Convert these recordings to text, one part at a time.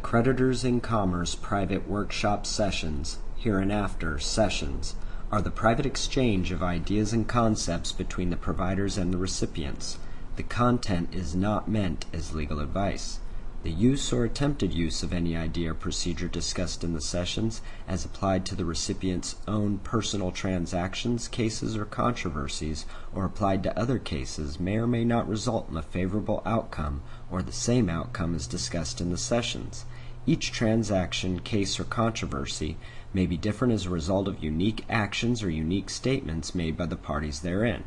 Creditors in Commerce private workshop sessions, hereinafter sessions, are the private exchange of ideas and concepts between the providers and the recipients. The content is not meant as legal advice. The use or attempted use of any idea or procedure discussed in the sessions, as applied to the recipient's own personal transactions, cases, or controversies, or applied to other cases, may or may not result in a favorable outcome or the same outcome as discussed in the sessions. Each transaction, case, or controversy may be different as a result of unique actions or unique statements made by the parties therein.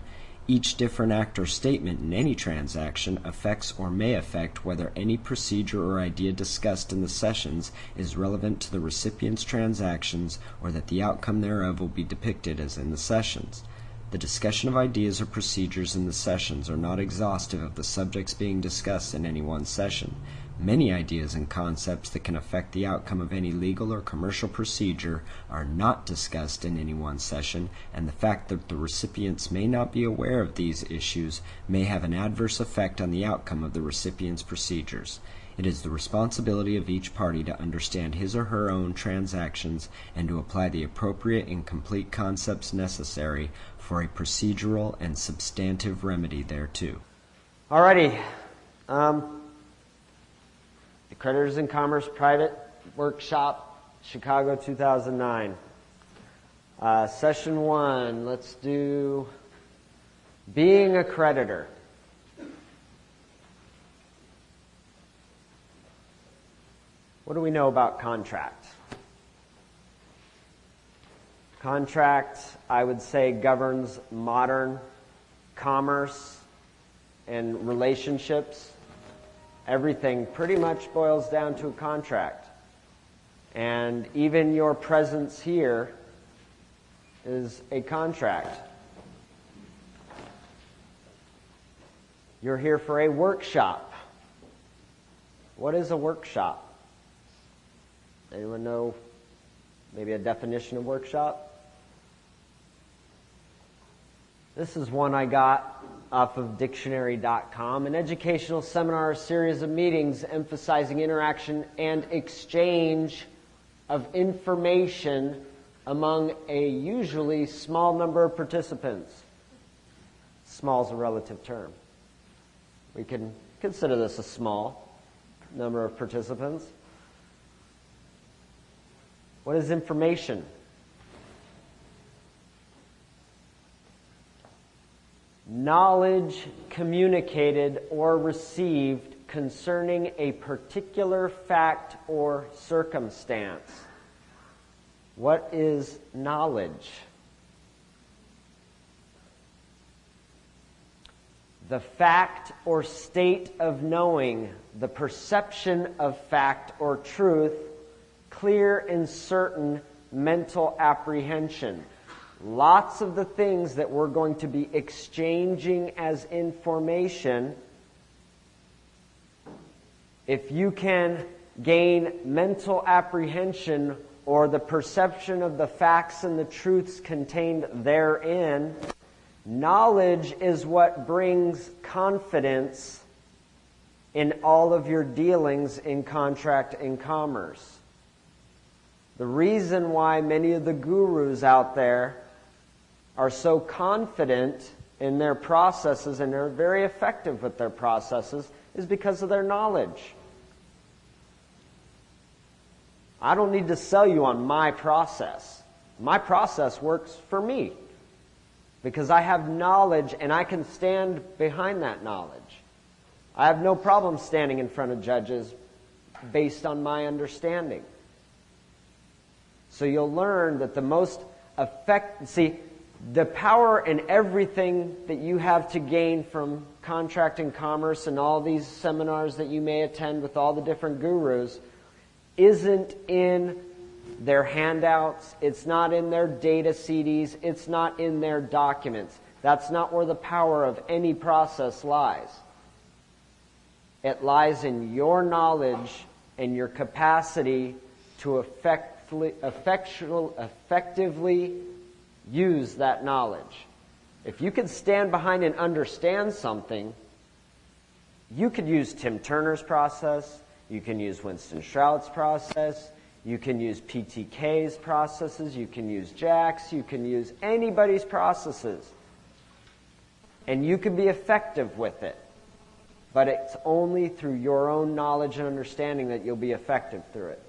Each different act or statement in any transaction affects or may affect whether any procedure or idea discussed in the sessions is relevant to the recipient's transactions or that the outcome thereof will be depicted as in the sessions. The discussion of ideas or procedures in the sessions are not exhaustive of the subjects being discussed in any one session. Many ideas and concepts that can affect the outcome of any legal or commercial procedure are not discussed in any one session, and the fact that the recipients may not be aware of these issues may have an adverse effect on the outcome of the recipient's procedures. It is the responsibility of each party to understand his or her own transactions and to apply the appropriate and complete concepts necessary for a procedural and substantive remedy thereto. Alrighty. The Creditors in Commerce Private Workshop, Chicago 2009. Session 1, let's do being a creditor. What do we know about contract? Contract, I would say, governs modern commerce and relationships. Everything pretty much boils down to a contract. And even your presence here is a contract. You're here for a workshop. What is a workshop? Anyone know maybe a definition of workshop? This is one I got off of dictionary.com. An educational seminar, a series of meetings emphasizing interaction and exchange of information among a usually small number of participants. Small is a relative term. We can consider this a small number of participants. What is information? Knowledge communicated or received concerning a particular fact or circumstance. What is knowledge? The fact or state of knowing, the perception of fact or truth, clear and certain mental apprehension. Lots of the things that we're going to be exchanging as information, if you can gain mental apprehension or the perception of the facts and the truths contained therein, knowledge is what brings confidence in all of your dealings in contract and commerce. The reason why many of the gurus out there are so confident in their processes and are very effective with their processes is because of their knowledge. I don't need to sell you on my process. My process works for me because I have knowledge and I can stand behind that knowledge. I have no problem standing in front of judges based on my understanding. So you'll learn that the most the power in everything that you have to gain from contract and commerce and all these seminars that you may attend with all the different gurus isn't in their handouts, it's not in their data CDs, it's not in their documents. That's not where the power of any process lies. It lies in your knowledge and your capacity to effectively use that knowledge. If you can stand behind and understand something, you could use Tim Turner's process, You can use Winston Shroud's process. You can use PTK's processes. You can use Jack's. You can use anybody's processes. And you can be effective with it. But it's only through your own knowledge and understanding that you'll be effective through it.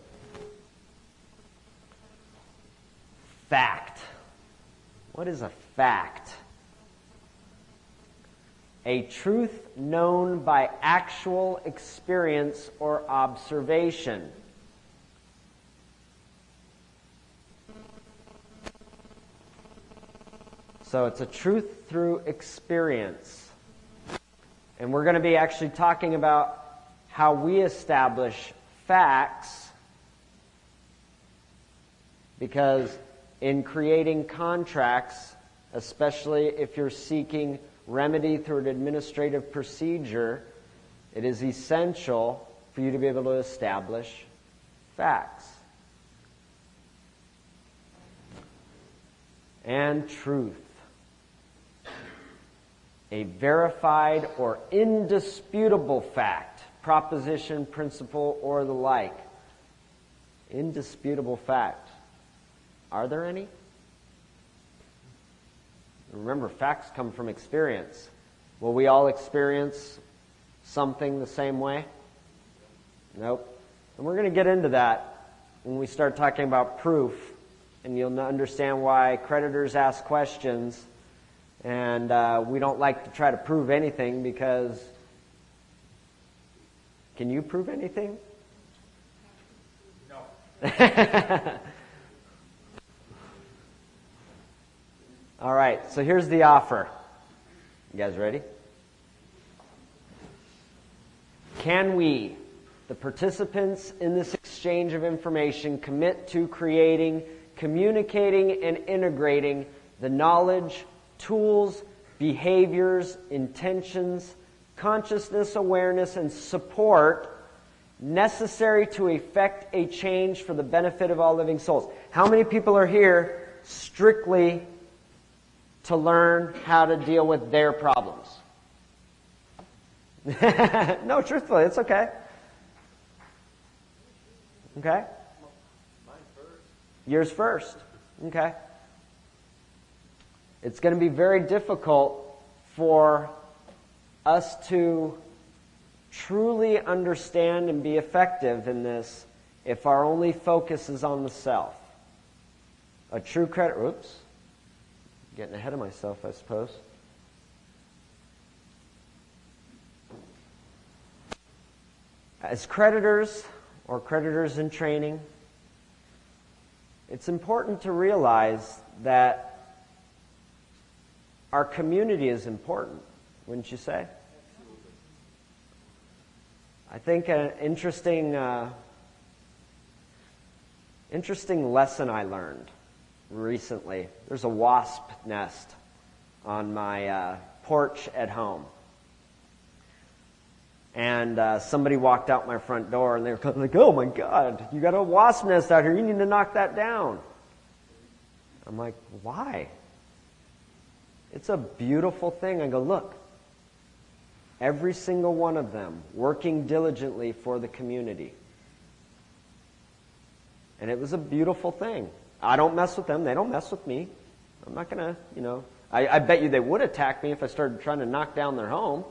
Fact. What is a fact? A truth known by actual experience or observation. So it's a truth through experience. And we're going to be actually talking about how we establish facts, because in creating contracts, especially if you're seeking remedy through an administrative procedure, it is essential for you to be able to establish facts and truth. A verified or indisputable fact, proposition, principle, or the like. Indisputable fact. Are there any? Remember, facts come from experience. Will we all experience something the same way? Nope. And we're going to get into that when we start talking about proof, and you'll understand why creditors ask questions, and we don't like to try to prove anything, because can you prove anything? No. All right, so here's the offer. You guys ready? Can we, the participants in this exchange of information, commit to creating, communicating, and integrating the knowledge, tools, behaviors, intentions, consciousness, awareness, and support necessary to effect a change for the benefit of all living souls? How many people are here strictly to learn how to deal with their problems? No, truthfully, it's okay. Okay? Mine first. Yours first. Okay. It's going to be very difficult for us to truly understand and be effective in this if our only focus is on the self. A true getting ahead of myself, I suppose. As creditors, or creditors in training, it's important to realize that our community is important, wouldn't you say? I think an interesting lesson I learned recently. There's a wasp nest on my porch at home. And somebody walked out my front door, and they were like, "Oh my God, you got a wasp nest out here. You need to knock that down." I'm like, "Why?" It's a beautiful thing. I go, "Look, every single one of them working diligently for the community." And it was a beautiful thing. I don't mess with them. They don't mess with me. I'm not going to, I bet you they would attack me if I started trying to knock down their home.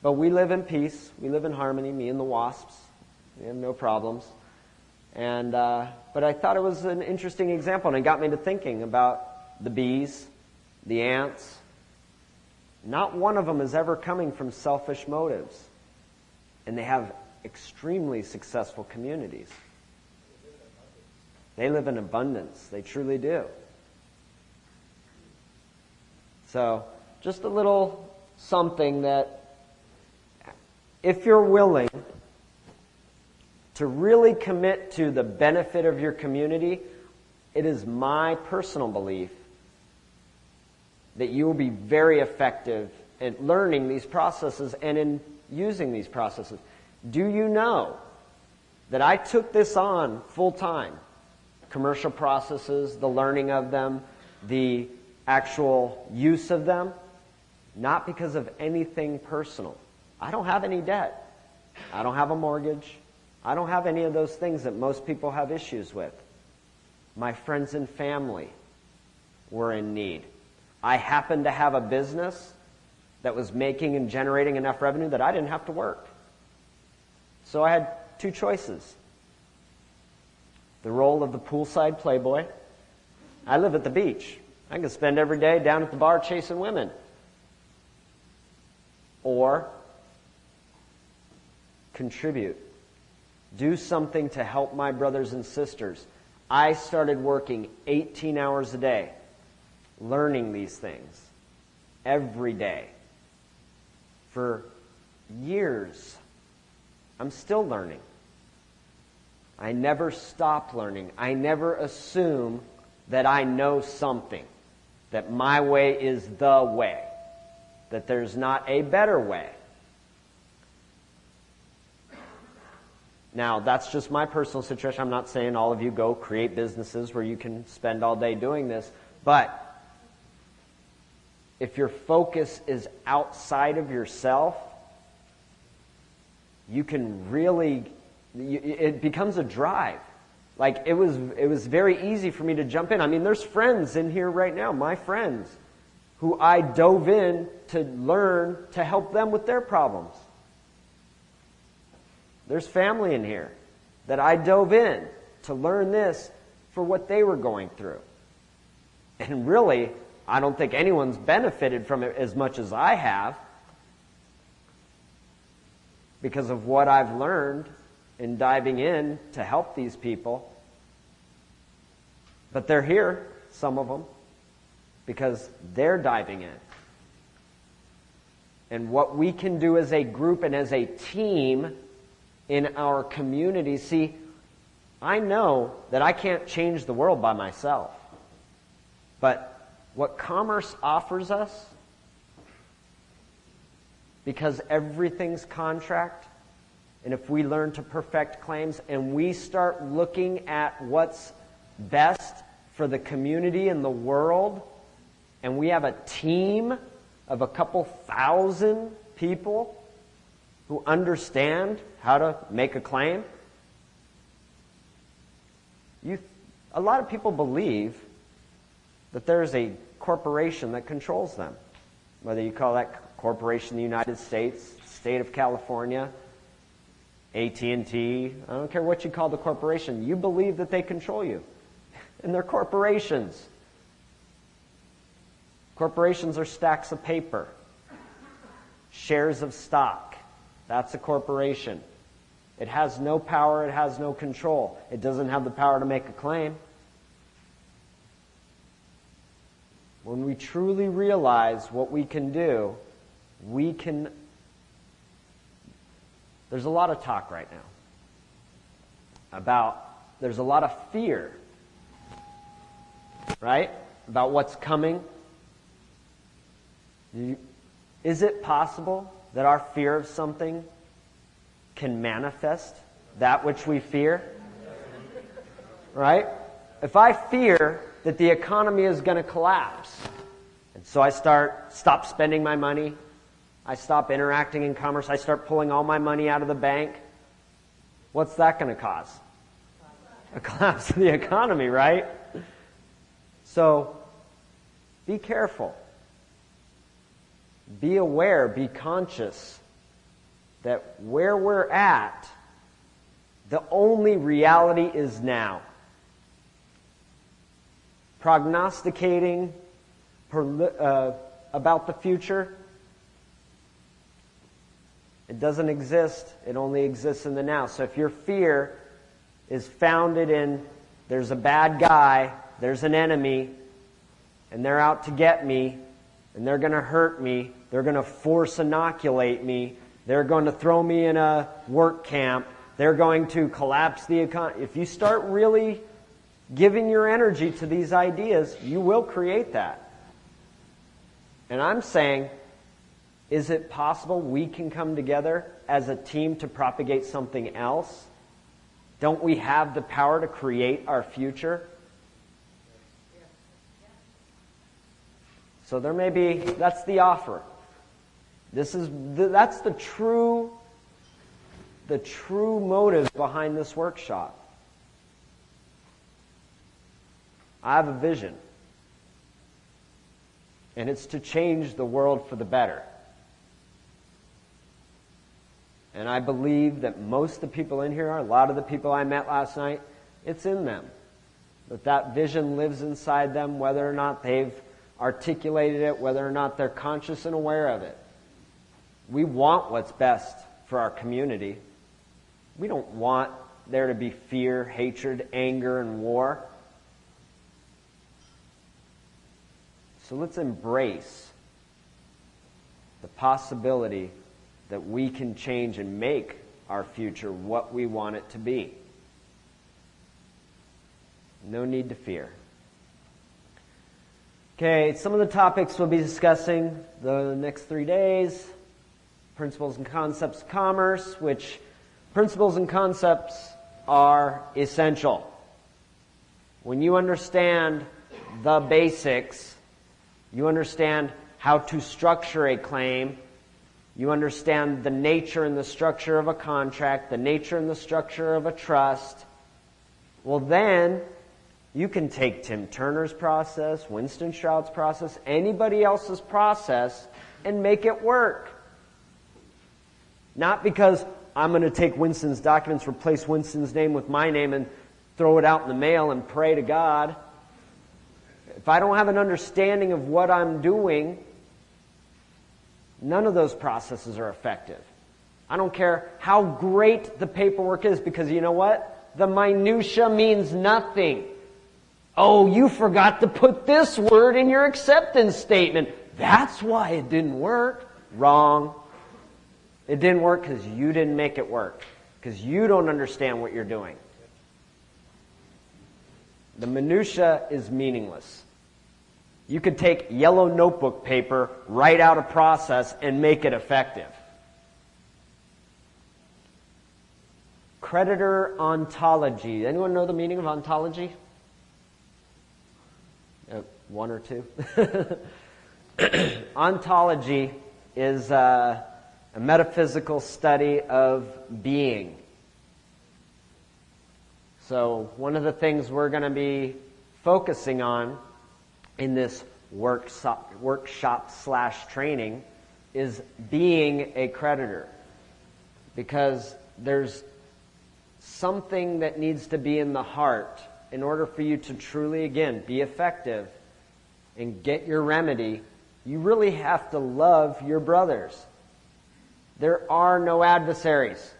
But we live in peace. We live in harmony, me and the wasps. We have no problems. And but I thought it was an interesting example, and it got me to thinking about the bees, the ants. Not one of them is ever coming from selfish motives. And they have extremely successful communities. They live in abundance. They truly do. So, just a little something that, if you're willing to really commit to the benefit of your community, it is my personal belief that you will be very effective in learning these processes and in using these processes. Do you know that I took this on full time? Commercial processes, the learning of them, the actual use of them, not because of anything personal. I don't have any debt. I don't have a mortgage. I don't have any of those things that most people have issues with. My friends and family were in need. I happened to have a business that was making and generating enough revenue that I didn't have to work. So I had two choices. The role of the poolside playboy. I live at the beach. I can spend every day down at the bar chasing women. Or contribute. Do something to help my brothers and sisters. I started working 18 hours a day, learning these things every day for years. I'm still learning. I never stop learning. I never assume that I know something, that my way is the way, that there's not a better way. Now, that's just my personal situation. I'm not saying all of you go create businesses where you can spend all day doing this. But if your focus is outside of yourself, you can really, it becomes a drive. Like, it was very easy for me to jump in. I mean, there's friends in here right now, my friends, who I dove in to learn to help them with their problems. There's family in here that I dove in to learn this for what they were going through. And really, I don't think anyone's benefited from it as much as I have because of what I've learned in diving in to help these people. But they're here, some of them, because they're diving in. And what we can do as a group and as a team in our community. See, I know that I can't change the world by myself. But what commerce offers us, because everything's contract, and if we learn to perfect claims and we start looking at what's best for the community and the world, and we have a team of a couple thousand people who understand how to make a claim. A lot of people believe that there's a corporation that controls them. Whether you call that corporation the United States, state of California, AT&T, I don't care what you call the corporation. You believe that they control you. And they're corporations. Corporations are stacks of paper, shares of stock. That's a corporation. It has no power, it has no control. It doesn't have the power to make a claim. When we truly realize what we can do, we can... There's a lot of talk right now there's a lot of fear, right? About what's coming. Is it possible that our fear of something can manifest that which we fear? Right? If I fear that the economy is going to collapse, and so I stop spending my money, I stop interacting in commerce, I start pulling all my money out of the bank, what's that going to cause? A collapse of the economy, right? So, be careful. Be aware, be conscious that where we're at, the only reality is now. Prognosticating about the future, it doesn't exist. It only exists in the now. So if your fear is founded in there's a bad guy, there's an enemy, and they're out to get me, and they're going to hurt me, they're going to force inoculate me, they're going to throw me in a work camp, they're going to collapse the economy. If you start really giving your energy to these ideas, you will create that. And I'm saying, is it possible we can come together as a team to propagate something else? Don't we have the power to create our future? So there may be, that's the offer. That's the true the true motive behind this workshop. I have a vision, and it's to change the world for the better. And I believe that most of the people in here, a lot of the people I met last night, it's in them. That vision lives inside them, whether or not they've articulated it, whether or not they're conscious and aware of it. We want what's best for our community. We don't want there to be fear, hatred, anger, and war. So let's embrace the possibility that we can change and make our future what we want it to be. No need to fear. Okay, some of the topics we'll be discussing the next 3 days. Principles and concepts of commerce, which principles and concepts are essential. When you understand the basics, you understand how to structure a claim, you understand the nature and the structure of a contract, the nature and the structure of a trust, well then, you can take Tim Turner's process, Winston Stroud's process, anybody else's process, and make it work. Not because I'm going to take Winston's documents, replace Winston's name with my name, and throw it out in the mail and pray to God. If I don't have an understanding of what I'm doing, none of those processes are effective. I don't care how great the paperwork is, because you know what? The minutia means nothing. Oh, you forgot to put this word in your acceptance statement. That's why it didn't work. Wrong. It didn't work because you didn't make it work. Because you don't understand what you're doing. The minutia is meaningless. You could take yellow notebook paper, write out a process, and make it effective. Creditor ontology. Anyone know the meaning of ontology? One or two. Ontology is a metaphysical study of being. So one of the things we're going to be focusing on in this workshop/training is being a creditor. Because there's something that needs to be in the heart in order for you to truly, again, be effective and get your remedy. You really have to love your brothers. There are no adversaries.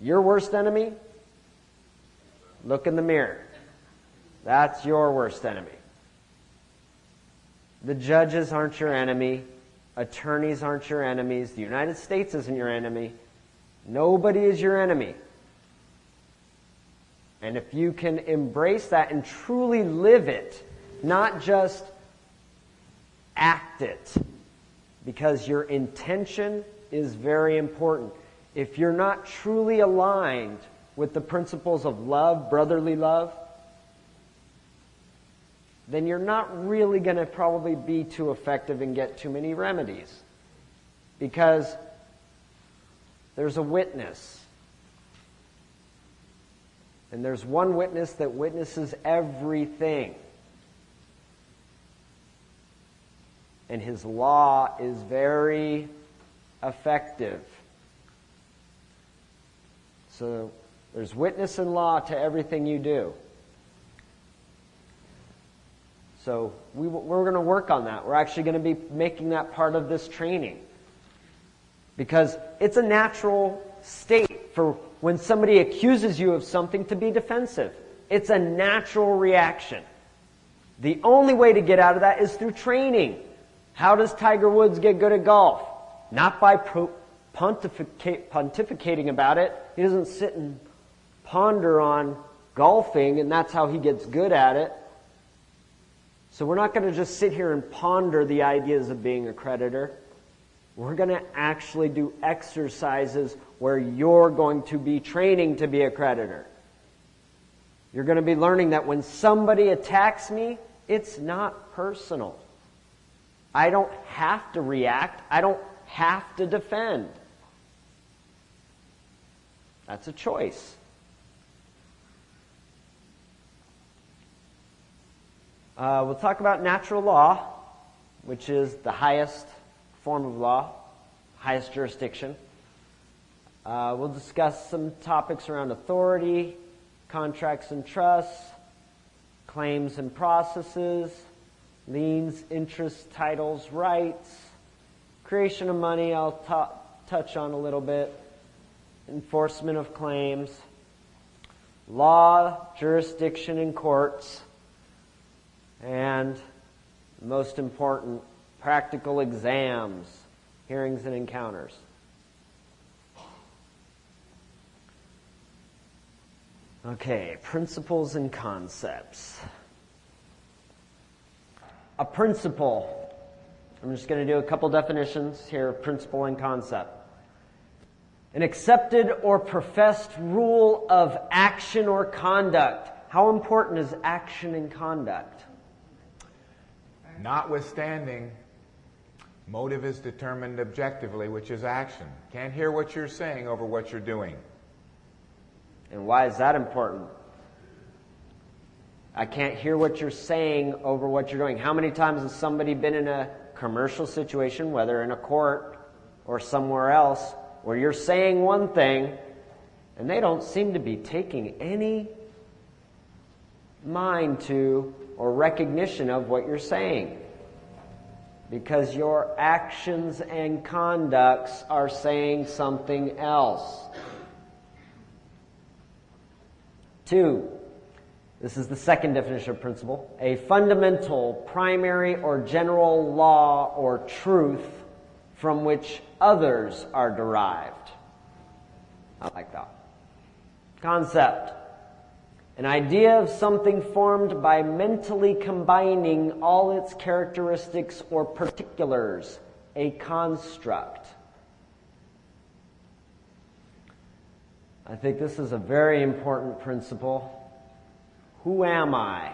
Your worst enemy? Look in the mirror. That's your worst enemy. The judges aren't your enemy. Attorneys aren't your enemies. The United States isn't your enemy. Nobody is your enemy. And if you can embrace that and truly live it, not just act it, because your intention is very important. If you're not truly aligned with the principles of love, brotherly love, then you're not really going to probably be too effective and get too many remedies. Because there's a witness. And there's one witness that witnesses everything. And his law is very effective. So there's witness and law to everything you do. So we're going to work on that. We're actually going to be making that part of this training. Because it's a natural state for when somebody accuses you of something to be defensive. It's a natural reaction. The only way to get out of that is through training. How does Tiger Woods get good at golf? Not by pontificating about it. He doesn't sit and ponder on golfing, and that's how he gets good at it. So we're not going to just sit here and ponder the ideas of being a creditor. We're going to actually do exercises where you're going to be training to be a creditor. You're going to be learning that when somebody attacks me, it's not personal. I don't have to react. I don't have to defend. That's a choice. We'll talk about natural law, which is the highest form of law, highest jurisdiction. We'll discuss some topics around authority, contracts and trusts, claims and processes, liens, interests, titles, rights, creation of money I'll touch on a little bit, enforcement of claims, law, jurisdiction, and courts, and most important, practical exams, hearings and encounters. Okay, principles and concepts. A principle. I'm just going to do a couple definitions here of principle and concept. An accepted or professed rule of action or conduct. How important is action and conduct? Notwithstanding, motive is determined objectively, which is action. Can't hear what you're saying over what you're doing. And why is that important? I can't hear what you're saying over what you're doing. How many times has somebody been in a commercial situation, whether in a court or somewhere else, where you're saying one thing and they don't seem to be taking any mind to or recognition of what you're saying? Because your actions and conducts are saying something else. 2, this is the second definition of principle, a fundamental, primary, or general law or truth from which others are derived. I like that. Concept. An idea of something formed by mentally combining all its characteristics or particulars. A construct. I think this is a very important principle. Who am I?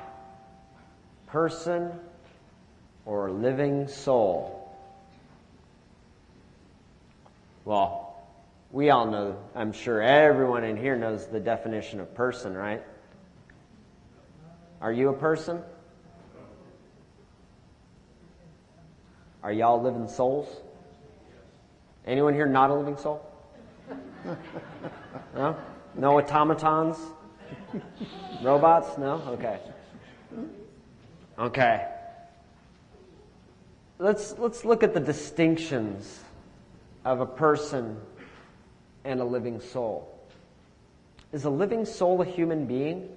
Person or living soul? Well, we all know, I'm sure everyone in here knows the definition of person, right? Are you a person? Are y'all living souls? Anyone here not a living soul? No? No automatons? Robots? No? Okay. Okay. Let's look at the distinctions of a person and a living soul. Is a living soul a human being?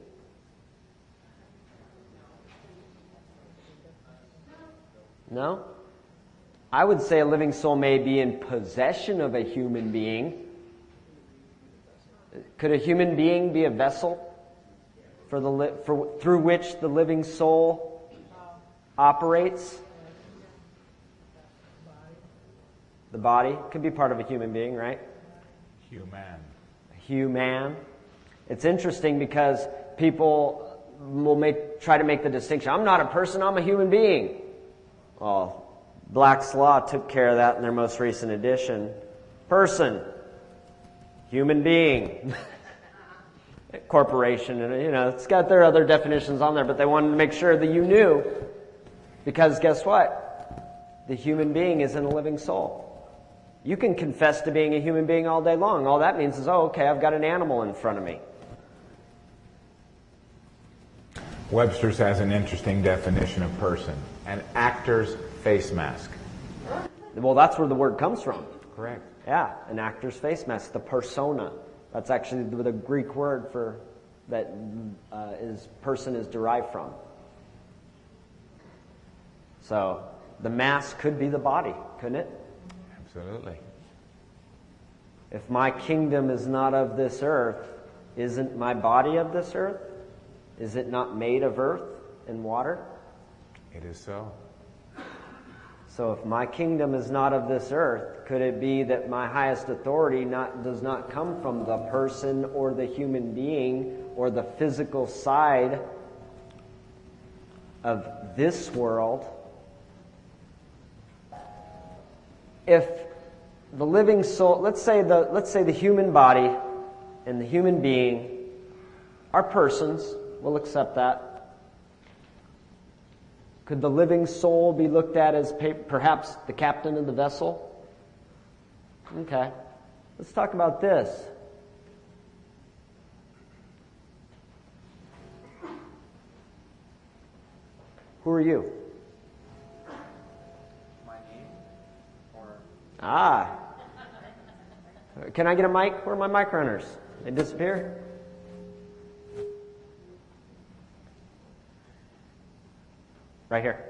No? I would say a living soul may be in possession of a human being. Could a human being be a vessel through which the living soul operates? The body could be part of a human being, right? Human. It's interesting because people will try to make the distinction. I'm not a person, I'm a human being. Well, Black's Law took care of that in their most recent edition. Person. Human being. Corporation, and it's got their other definitions on there, but they wanted to make sure that you knew, because guess what? The human being isn't a living soul. You can confess to being a human being all day long. All that means is, oh, okay, I've got an animal in front of me. Webster's has an interesting definition of person: an actor's face mask. Well, that's where the word comes from. Correct. Yeah, an actor's face mask, the persona. That's actually the Greek word for that person is derived from. So the mask could be the body, couldn't it? Absolutely. If my kingdom is not of this earth, isn't my body of this earth? Is it not made of earth and water? It is so. So if my kingdom is not of this earth, could it be that my highest authority does not come from the person or the human being or the physical side of this world? If the living soul, let's say the human body and the human being are persons. We'll accept that. Could the living soul be looked at as perhaps the captain of the vessel? Okay. Let's talk about this. Who are you? My name? Or Ah. Can I get a mic? Where are my mic runners? They disappear? Right here.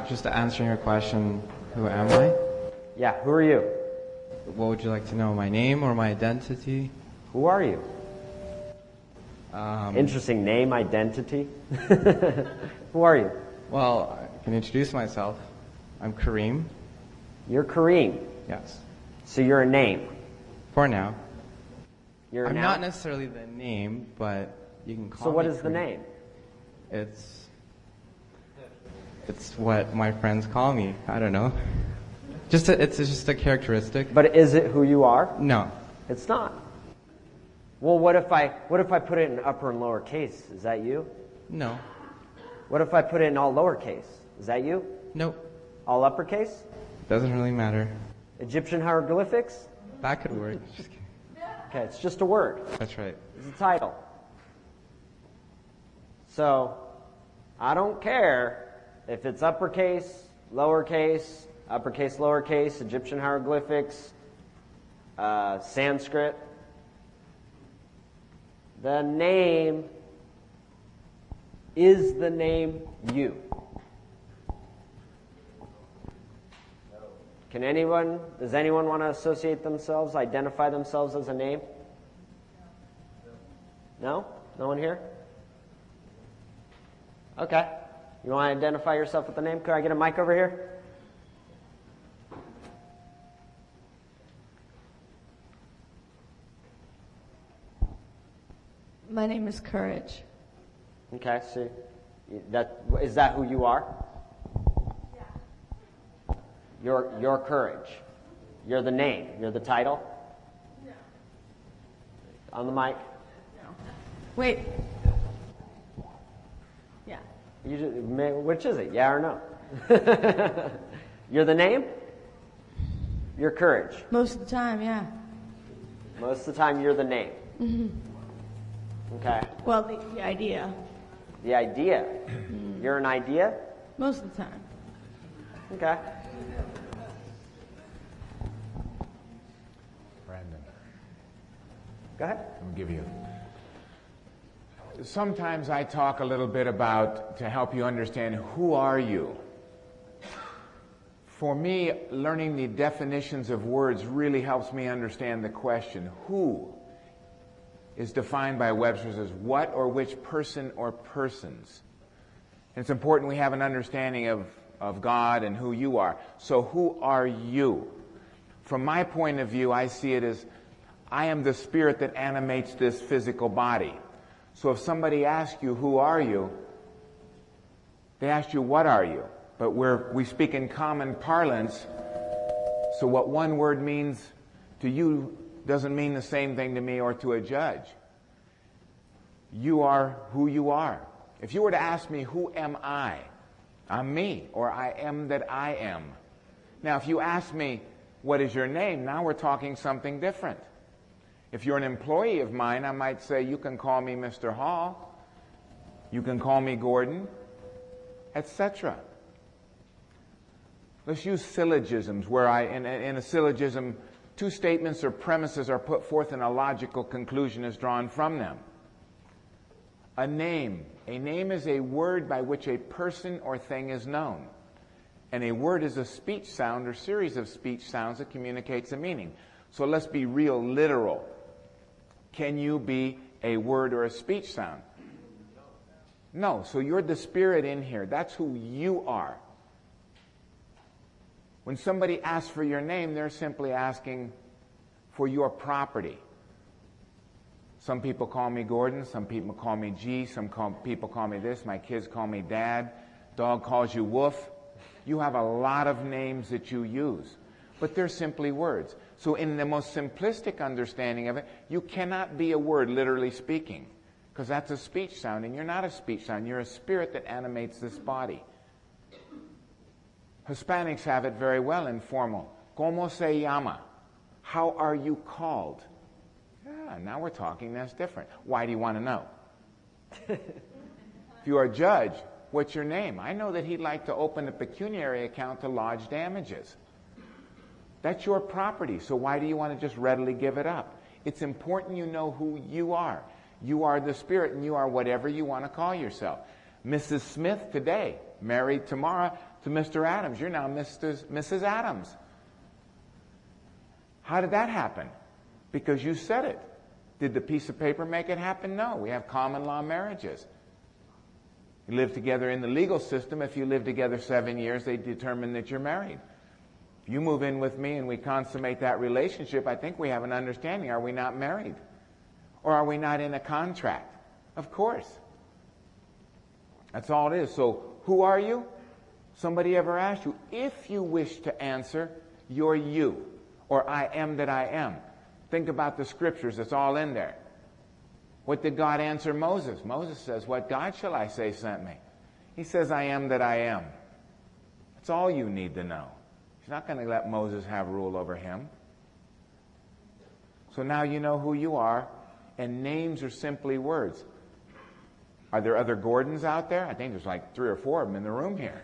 Just answering your question, who am I? Yeah, who are you? What would you like to know, my name or my identity? Who are you? Interesting name, identity. Who are you? Well, I can introduce myself. I'm Kareem. You're Kareem. Yes. So you're a name. For now. You're I'm now? not necessarily the name, but you can call me So what is the Kareem. name? It's what my friends call me. I don't know. It's just a characteristic. But is it who you are? No. It's not. Well, what if I put it in upper and lower case? Is that you? No. What if I put it in all lowercase? Is that you? Nope. All uppercase? Doesn't really matter. Egyptian hieroglyphics? That could work. Just kidding. Okay, it's just a word. That's right. It's a title. So, I don't care if it's uppercase, lowercase, Egyptian hieroglyphics, Sanskrit. The name is the name you. Does anyone want to associate themselves, identify themselves as a name? No? No one here? Okay. You want to identify yourself with the name? Could I get a mic over here? My name is Courage. Okay, so is that who you are? Yeah. Your Courage. You're the name. You're the title? No. On the mic? No. Wait. Yeah. Which is it? Yeah or no? You're the name? You're Courage. Most of the time, yeah. Most of the time you're the name. Mm-hmm. Okay. Well, the idea. The idea. You're an idea? Most of the time. Okay. Brandon, Go ahead. let me give you. Sometimes I talk a little bit about, to help you understand, who are you? For me, learning the definitions of words really helps me understand the question. Who is defined by Webster's as what or which person or persons. And it's important we have an understanding of God and who you are. So who are you? From my point of view, I see it as I am the spirit that animates this physical body. So if somebody asks you, who are you? They ask you, what are you? But we speak in common parlance, so what one word means to you doesn't mean the same thing to me or to a judge. You are who you are. If you were to ask me, who am I? I'm me, or I am that I am. Now, if you ask me, what is your name? Now we're talking something different. If you're an employee of mine, I might say, you can call me Mr. Hall, you can call me Gordon, etc. Let's use syllogisms, where in a syllogism, two statements or premises are put forth and a logical conclusion is drawn from them. A name. A name is a word by which a person or thing is known. And a word is a speech sound or series of speech sounds that communicates a meaning. So let's be real literal. Can you be a word or a speech sound? No. So you're the spirit in here. That's who you are. When somebody asks for your name, they're simply asking for your property. Some people call me Gordon, some people call me G, people call me this, my kids call me Dad, dog calls you Wolf. You have a lot of names that you use. but they're simply words. So in the most simplistic understanding of it, you cannot be a word, literally speaking, because that's a speech sound, and you're not a speech sound. You're a spirit that animates this body. Hispanics have it very well in formal. ¿Cómo se llama? How are you called? Yeah, now we're talking. That's different. Why do you want to know? If you are a judge, what's your name? I know that he'd like to open a pecuniary account to lodge damages. That's your property, so why do you want to just readily give it up? It's important you know who you are. You are the spirit, and you are whatever you want to call yourself. Mrs. Smith today, married tomorrow to Mr. Adams. You're now Mrs. Adams. How did that happen? Because you said it. Did the piece of paper make it happen? No. We have common law marriages. You live together in the legal system. If you live together 7 years, they determine that you're married. You move in with me and we consummate that relationship, I think we have an understanding. Are we not married? Or are we not in a contract? Of course. That's all it is. So who are you? Somebody ever asked you? If you wish to answer, you're you. Or I am that I am. Think about the scriptures. It's all in there. What did God answer Moses? Moses says, what God shall I say sent me? He says, I am that I am. That's all you need to know. He's not going to let Moses have rule over him. So now you know who you are, and names are simply words. Are there other Gordons out there? I think there's like 3 or 4 of them in the room here.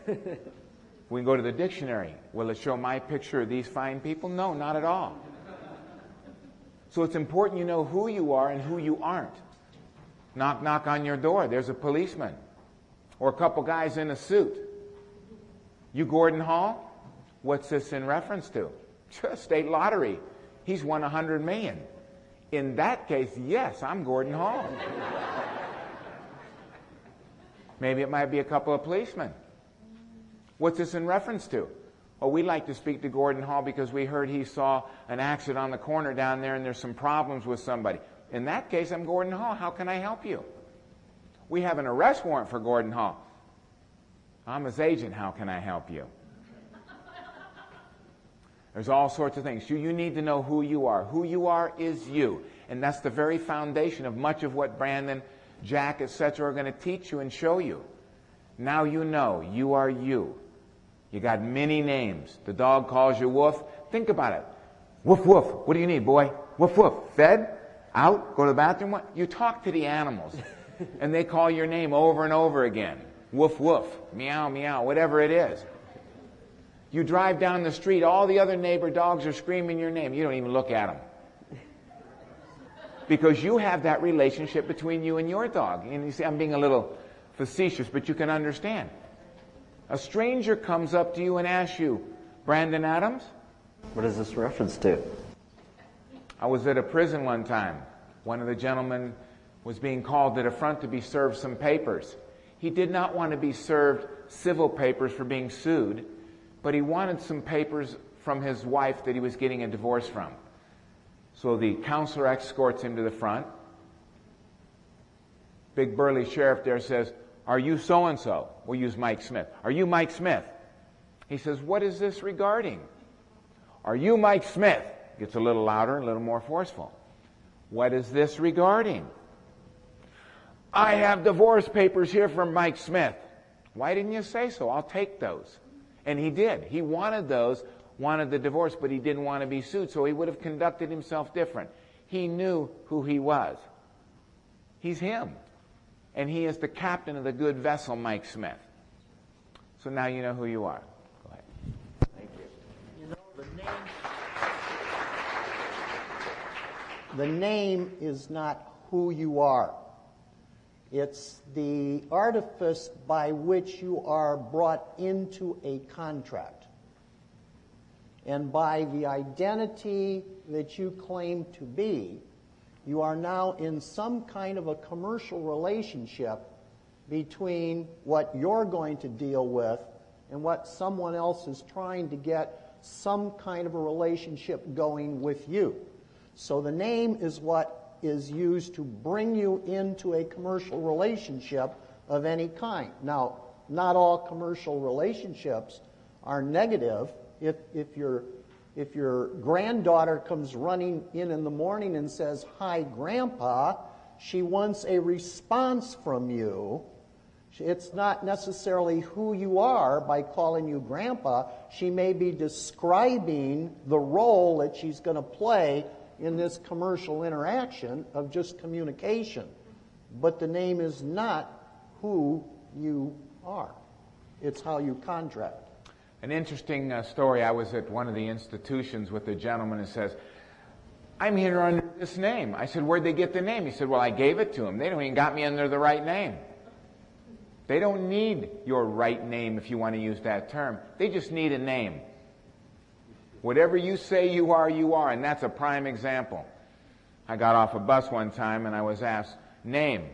We can go to the dictionary. Will it show my picture of these fine people? No, not at all. So it's important you know who you are and who you aren't. Knock, knock on your door. There's a policeman. Or a couple guys in a suit. You Gordon Hall? What's this in reference to? State lottery. He's won $100 million. In that case, yes, I'm Gordon Hall. Maybe it might be a couple of policemen. What's this in reference to? Well, we like to speak to Gordon Hall because we heard he saw an accident on the corner down there and there's some problems with somebody. In that case, I'm Gordon Hall. How can I help you? We have an arrest warrant for Gordon Hall. I'm his agent. How can I help you? There's all sorts of things. You need to know who you are. Who you are is you. And that's the very foundation of much of what Brandon, Jack, etc. are going to teach you and show you. Now you know you are you. You got many names. The dog calls you Woof. Think about it. Woof, woof. What do you need, boy? Woof, woof. Fed? Out? Go to the bathroom? What? You talk to the animals. And they call your name over and over again. Woof, woof. Meow, meow. Whatever it is. You drive down the street, all the other neighbor dogs are screaming your name. You don't even look at them. Because you have that relationship between you and your dog. And you see, I'm being a little facetious, but you can understand. A stranger comes up to you and asks you, Brandon Adams? What is this reference to? I was at a prison one time. One of the gentlemen was being called to the front to be served some papers. He did not want to be served civil papers for being sued, but he wanted some papers from his wife that he was getting a divorce from. So the counselor escorts him to the front. Big burly sheriff there says, are you so-and-so? We'll use Mike Smith. Are you Mike Smith? He says, what is this regarding? Are you Mike Smith? Gets a little louder, a little more forceful. What is this regarding? I have divorce papers here from Mike Smith. Why didn't you say so? I'll take those. And he did. He wanted those, wanted the divorce, but he didn't want to be sued, so he would have conducted himself different. He knew who he was. He's him. And he is the captain of the good vessel, Mike Smith. So now you know who you are. Go ahead. Thank you. You know, the name is not who you are. It's the artifice by which you are brought into a contract. And by the identity that you claim to be, you are now in some kind of a commercial relationship between what you're going to deal with and what someone else is trying to get some kind of a relationship going with you. So the name is what is used to bring you into a commercial relationship of any kind. Now, not all commercial relationships are negative. If If your granddaughter comes running in the morning and says, "Hi, Grandpa," she wants a response from you. It's not necessarily who you are by calling you Grandpa. She may be describing the role that she's going to play in this commercial interaction of just communication. But the name is not who you are. It's how you contract. An interesting story. I was at one of the institutions with a gentleman who says, "I'm here under this name." I said, "Where'd they get the name?" He said, "Well, I gave it to them. They don't even got me under the right name." They don't need your right name if you want to use that term. They just need a name. Whatever you say you are, and that's a prime example. I got off a bus one time and I was asked, "Name?"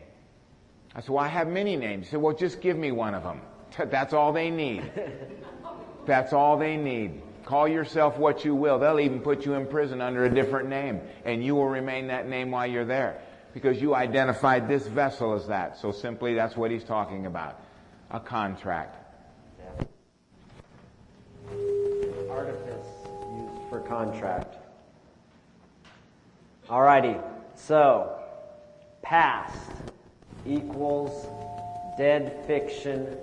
I said, "Well, I have many names." He said, "Well, just give me one of them." That's all they need. That's all they need. Call yourself what you will. They'll even put you in prison under a different name, and you will remain that name while you're there, because you identified this vessel as that. So simply, that's what he's talking about. A contract. Artifice used for contract. Alrighty, so past equals dead fiction,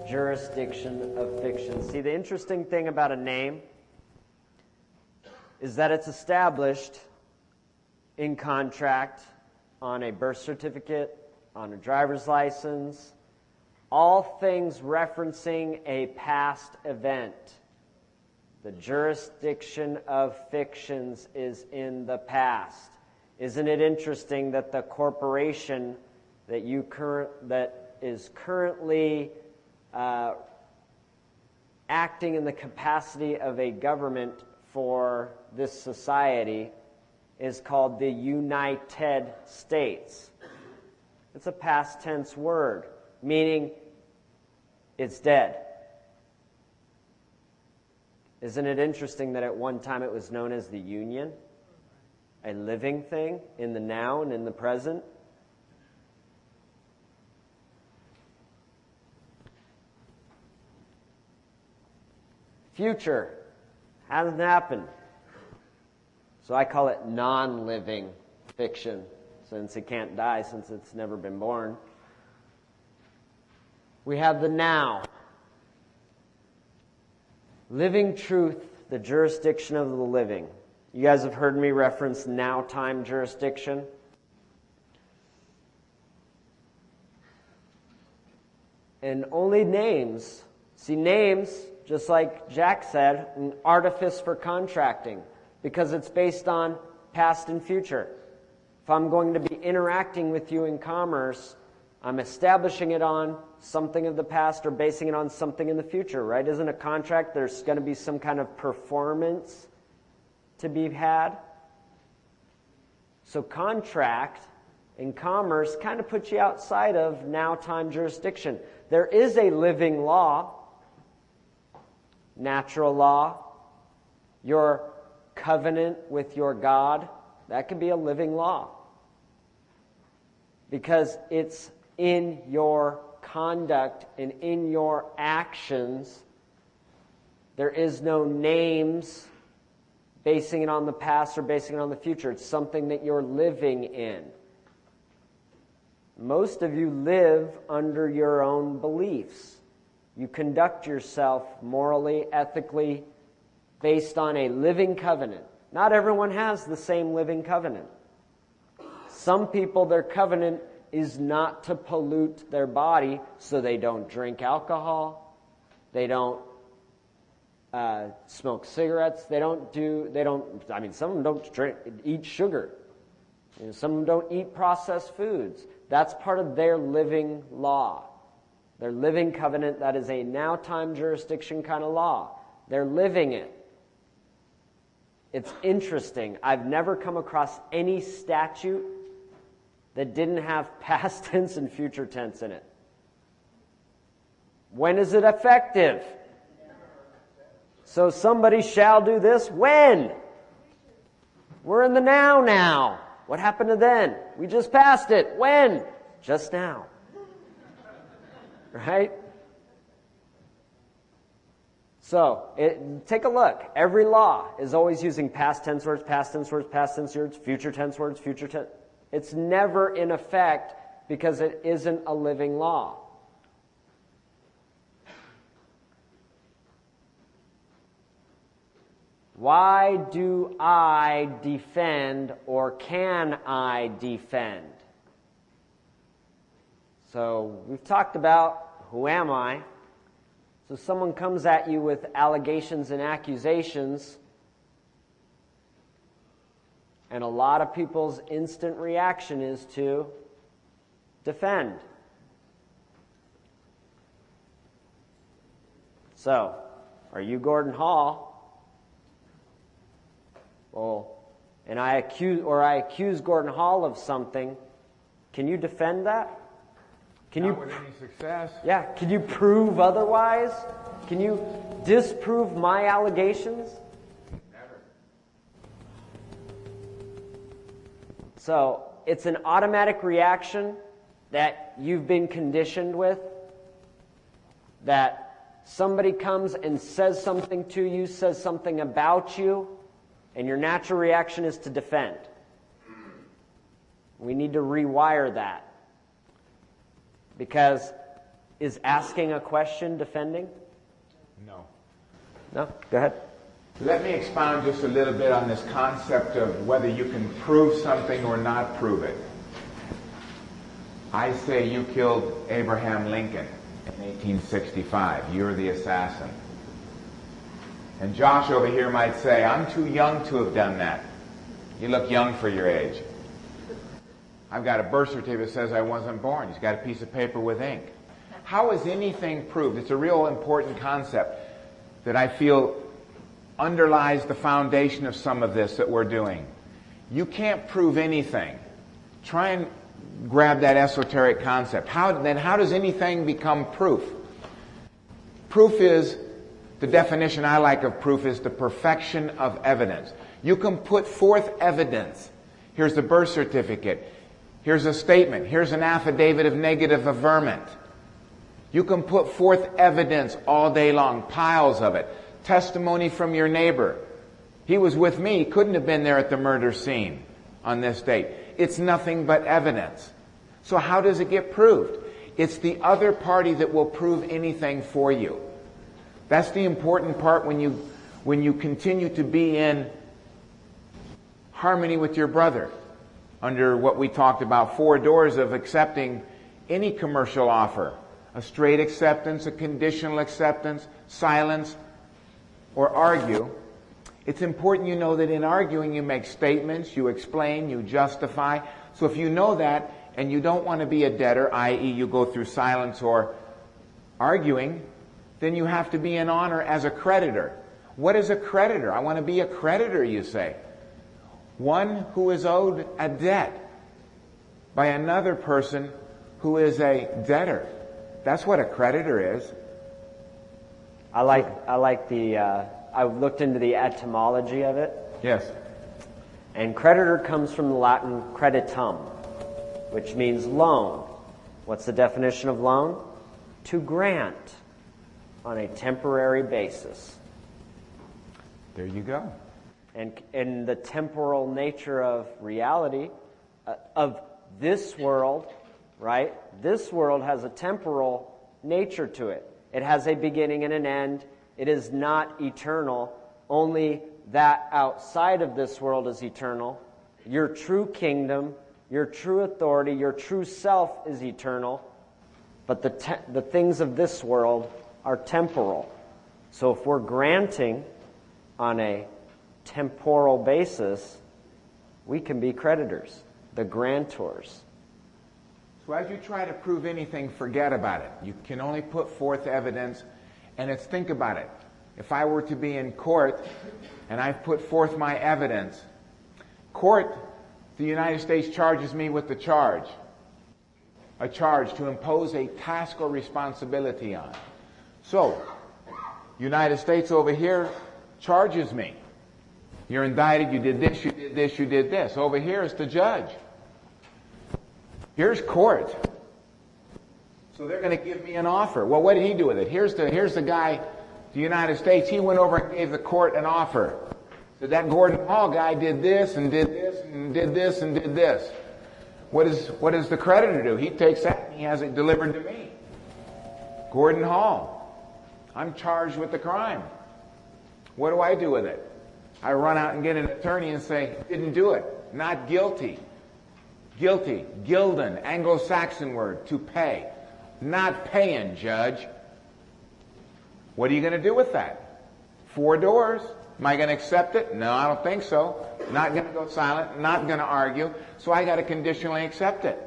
jurisdiction of fiction. See, the interesting thing about a name is that it's established in contract, on a birth certificate, on a driver's license, all things referencing a past event. The jurisdiction of fictions is in the past. Isn't it interesting that the corporation that is currently acting in the capacity of a government for this society is called the United States? It's a past tense word, meaning it's dead. Isn't it interesting that at one time it was known as the Union? A living thing in the now and in the present. Future hasn't happened. So I call it non-living fiction, since it can't die, since it's never been born. We have the now. Living truth, the jurisdiction of the living. You guys have heard me reference now time jurisdiction. And only names. See, names, just like Jack said, an artifice for contracting, because it's based on past and future. If I'm going to be interacting with you in commerce, I'm establishing it on something of the past or basing it on something in the future, right? Isn't a contract, there's going to be some kind of performance to be had? So contract in commerce kind of puts you outside of now time jurisdiction. There is a living law, natural law, your covenant with your God, that could be a living law, because it's in your conduct and in your actions. There is no names basing it on the past or basing it on the future. It's something that you're living in. Most of you live under your own beliefs. You conduct yourself morally, ethically, based on a living covenant. Not everyone has the same living covenant. Some people, their covenant is not to pollute their body, so they don't drink alcohol, they don't smoke cigarettes, some of them don't eat sugar. Some of them don't eat processed foods. That's part of their living law. Their living covenant, that is a now time jurisdiction kind of law. They're living it. It's interesting. I've never come across any statute that didn't have past tense and future tense in it. When is it effective? So somebody shall do this when? We're in the now. What happened to then? We just passed it. When? Just now. Right? So, take a look. Every law is always using past tense words, past tense words, past tense words, future tense words, future tense. It's never in effect because it isn't a living law. Why do I defend, or can I defend? So we've talked about who am I. So someone comes at you with allegations and accusations, and a lot of people's instant reaction is to defend. So, are you Gordon Hall? Well, and I accuse Gordon Hall of something. Can you defend that? Can Not with any success. Yeah, can you prove otherwise? Can you disprove my allegations? Never. So, it's an automatic reaction that you've been conditioned with, that somebody comes and says something to you, says something about you, and your natural reaction is to defend. We need to rewire that. Because is asking a question defending? No. No? Go ahead. Let me expound just a little bit on this concept of whether you can prove something or not prove it. I say you killed Abraham Lincoln in 1865. You're the assassin. And Josh over here might say, I'm too young to have done that. You look young for your age. I've got a birth certificate that says I wasn't born. He's got a piece of paper with ink. How is anything proved? It's a real important concept that I feel underlies the foundation of some of this that we're doing. You can't prove anything. Try and grab that esoteric concept. How does anything become proof? Proof is, the definition I like of proof is the perfection of evidence. You can put forth evidence. Here's the birth certificate. Here's a statement. Here's an affidavit of negative averment. You can put forth evidence all day long, piles of it. Testimony from your neighbor. He was with me. He couldn't have been there at the murder scene on this date. It's nothing but evidence. So how does it get proved? It's the other party that will prove anything for you. That's the important part when you continue to be in harmony with your brother. Under what we talked about, 4 doors of accepting any commercial offer. A straight acceptance, a conditional acceptance, silence, or argue. It's important you know that in arguing you make statements, you explain, you justify. So if you know that and you don't want to be a debtor, i.e. you go through silence or arguing, then you have to be in honor as a creditor. What is a creditor? I want to be a creditor, you say. One who is owed a debt by another person who is a debtor. That's what a creditor is. I looked into the etymology of it. Yes. And creditor comes from the Latin creditum, which means loan. What's the definition of loan? To grant on a temporary basis. There you go. And in the temporal nature of reality, of this world, right? This world has a temporal nature to it. It has a beginning and an end. It is not eternal. Only that outside of this world is eternal. Your true kingdom, your true authority, your true self is eternal. But the things of this world are temporal. So if we're granting on a temporal basis, we can be creditors, the grantors. So as you try to prove anything, forget about it. You can only put forth evidence, and think about it. If I were to be in court and I've put forth my evidence, court, the United States charges me with a charge to impose a task or responsibility on. So, United States over here charges me. You're indicted, you did this, you did this, you did this. Over here is the judge. Here's court. So they're going to give me an offer. Well, what did he do with it? Here's the guy The United States, he went over and gave the court an offer. So that Gordon Hall guy did this and did this and did this and did this. What does the creditor do? He takes that and he has it delivered to me. Gordon Hall, I'm charged with the crime. What do I do with it? I run out and get an attorney and say, didn't do it. Not guilty. Guilty. Gilden, Anglo-Saxon word, to pay. Not paying, Judge. What are you going to do with that? 4 doors. Am I going to accept it? No, I don't think so. Not going to go silent. Not going to argue. So I got to conditionally accept it.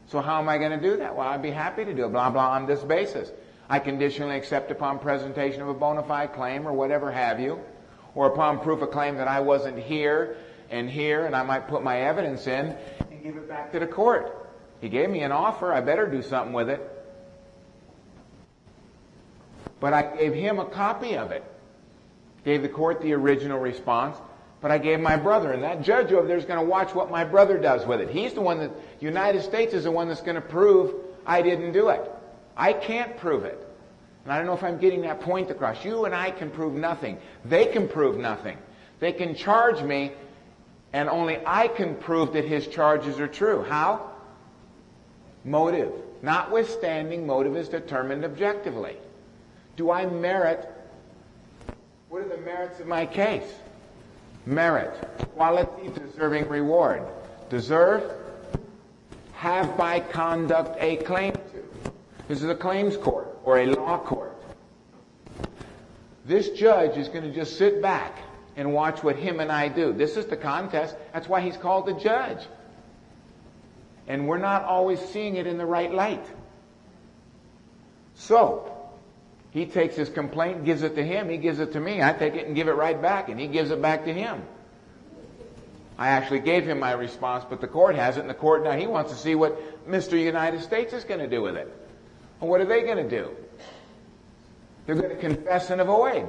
So how am I going to do that? Well, I'd be happy to do it, blah, blah, on this basis. I conditionally accept upon presentation of a bona fide claim or whatever have you, or upon proof of claim that I wasn't here, and I might put my evidence in and give it back to the court. He gave me an offer. I better do something with it. But I gave him a copy of it. Gave the court the original response, but I gave my brother. And that judge over there is going to watch what my brother does with it. He's the one that, the United States is the one that's going to prove I didn't do it. I can't prove it. And I don't know if I'm getting that point across. You and I can prove nothing. They can prove nothing. They can charge me, and only I can prove that his charges are true. How? Motive. Notwithstanding, motive is determined objectively. Do I merit? What are the merits of my case? Merit. Quality deserving reward. Deserve. Have by conduct a claim to. This is a claims court or a law court. This judge is going to just sit back and watch what him and I do. This is the contest. That's why he's called the judge. And we're not always seeing it in the right light. So, he takes his complaint, gives it to him, he gives it to me. I take it and give it right back, and he gives it back to him. I actually gave him my response, but the court has it, and the court now, he wants to see what Mr. United States is going to do with it. And what are they going to do? They're going to confess and avoid.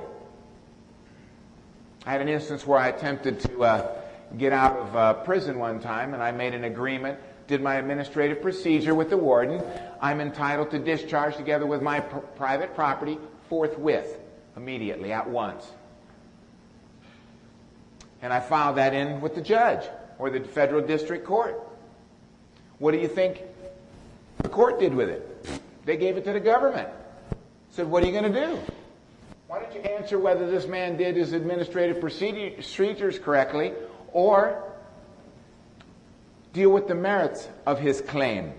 I had an instance where I attempted to get out of prison one time, and I made an agreement, did my administrative procedure with the warden. I'm entitled to discharge together with my private property forthwith, immediately, at once. And I filed that in with the judge or the federal district court. What do you think the court did with it? They gave it to the government. Said, what are you going to do? Why don't you answer whether this man did his administrative procedures correctly or deal with the merits of his claim?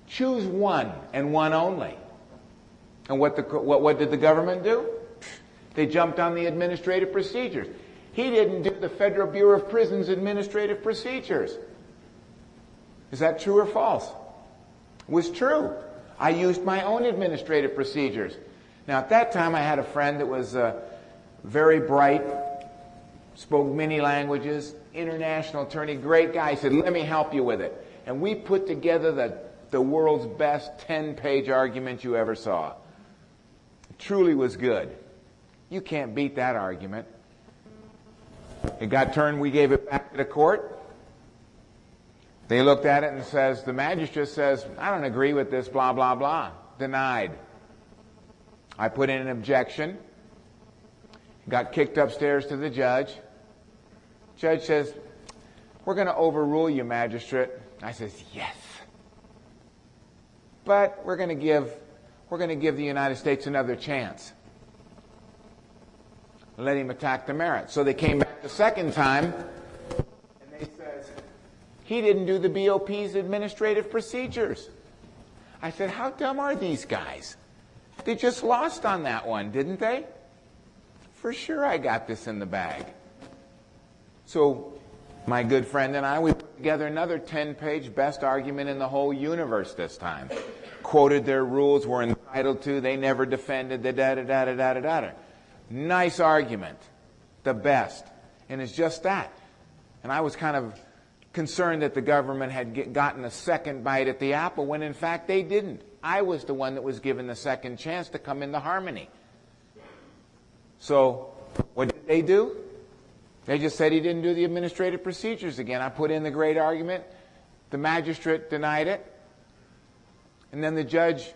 Choose one and one only. And what did the government do? They jumped on the administrative procedures. He didn't do the Federal Bureau of Prisons administrative procedures. Is that true or false? It was true. I used my own administrative procedures. Now, at that time, I had a friend that was very bright, spoke many languages, international attorney, great guy. He said, let me help you with it. And we put together the world's best 10-page argument you ever saw. It truly was good. You can't beat that argument. It got turned, we gave it back to the court. They looked at it and says, the magistrate says, I don't agree with this, blah, blah, blah. Denied. I put in an objection. Got kicked upstairs to the judge. Judge says, we're going to overrule you, magistrate. I says, yes. But we're going to give the United States another chance. Let him attack the merits. So they came back the second time, and they says, he didn't do the BOP's administrative procedures. I said, how dumb are these guys? They just lost on that one, didn't they? For sure I got this in the bag. So my good friend and I, we put together another 10-page best argument in the whole universe this time. Quoted their rules, were entitled to, they never defended, the da-da-da-da-da-da-da. Nice argument. The best. And it's just that. And I was kind of concerned that the government had gotten a second bite at the apple when in fact they didn't. I was the one that was given the second chance to come into harmony. So what did they do? They just said he didn't do the administrative procedures again. I put in the great argument. The magistrate denied it. And then the judge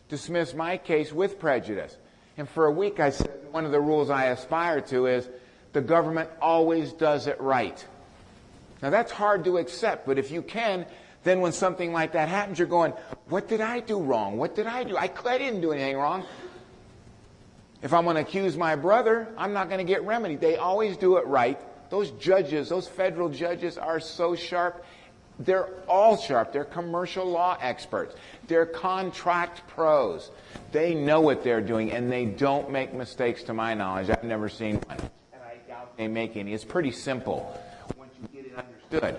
dismissed my case with prejudice. And for a week I said one of the rules I aspire to is the government always does it right. Now that's hard to accept, but if you can, then when something like that happens, you're going, what did I do wrong? What did I do? I didn't do anything wrong. If I'm going to accuse my brother, I'm not going to get remedy. They always do it right. Those judges, those federal judges are so sharp. They're all sharp. They're commercial law experts. They're contract pros. They know what they're doing, and they don't make mistakes to my knowledge. I've never seen one. And I doubt they make any. It's pretty simple once you get it understood.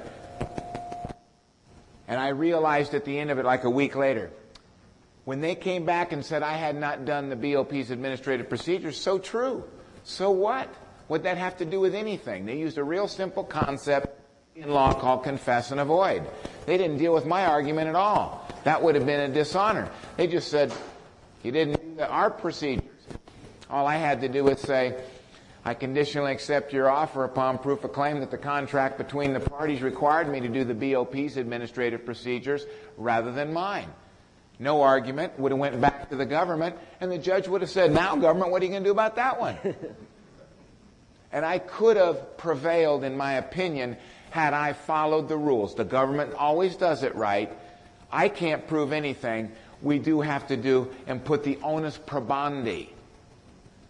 And I realized at the end of it, like a week later, when they came back and said I had not done the BOP's administrative procedures, so true. So what? What'd that have to do with anything? They used a real simple concept in law called confess and avoid. They didn't deal with my argument at all. That would have been a dishonor. They just said, you didn't do our procedures. All I had to do was say, I conditionally accept your offer upon proof of claim that the contract between the parties required me to do the BOP's administrative procedures rather than mine. No argument. Would have went back to the government, and the judge would have said, now, government, what are you going to do about that one? And I could have prevailed, in my opinion, had I followed the rules. The government always does it right. I can't prove anything. We do have to do and put the onus probandi,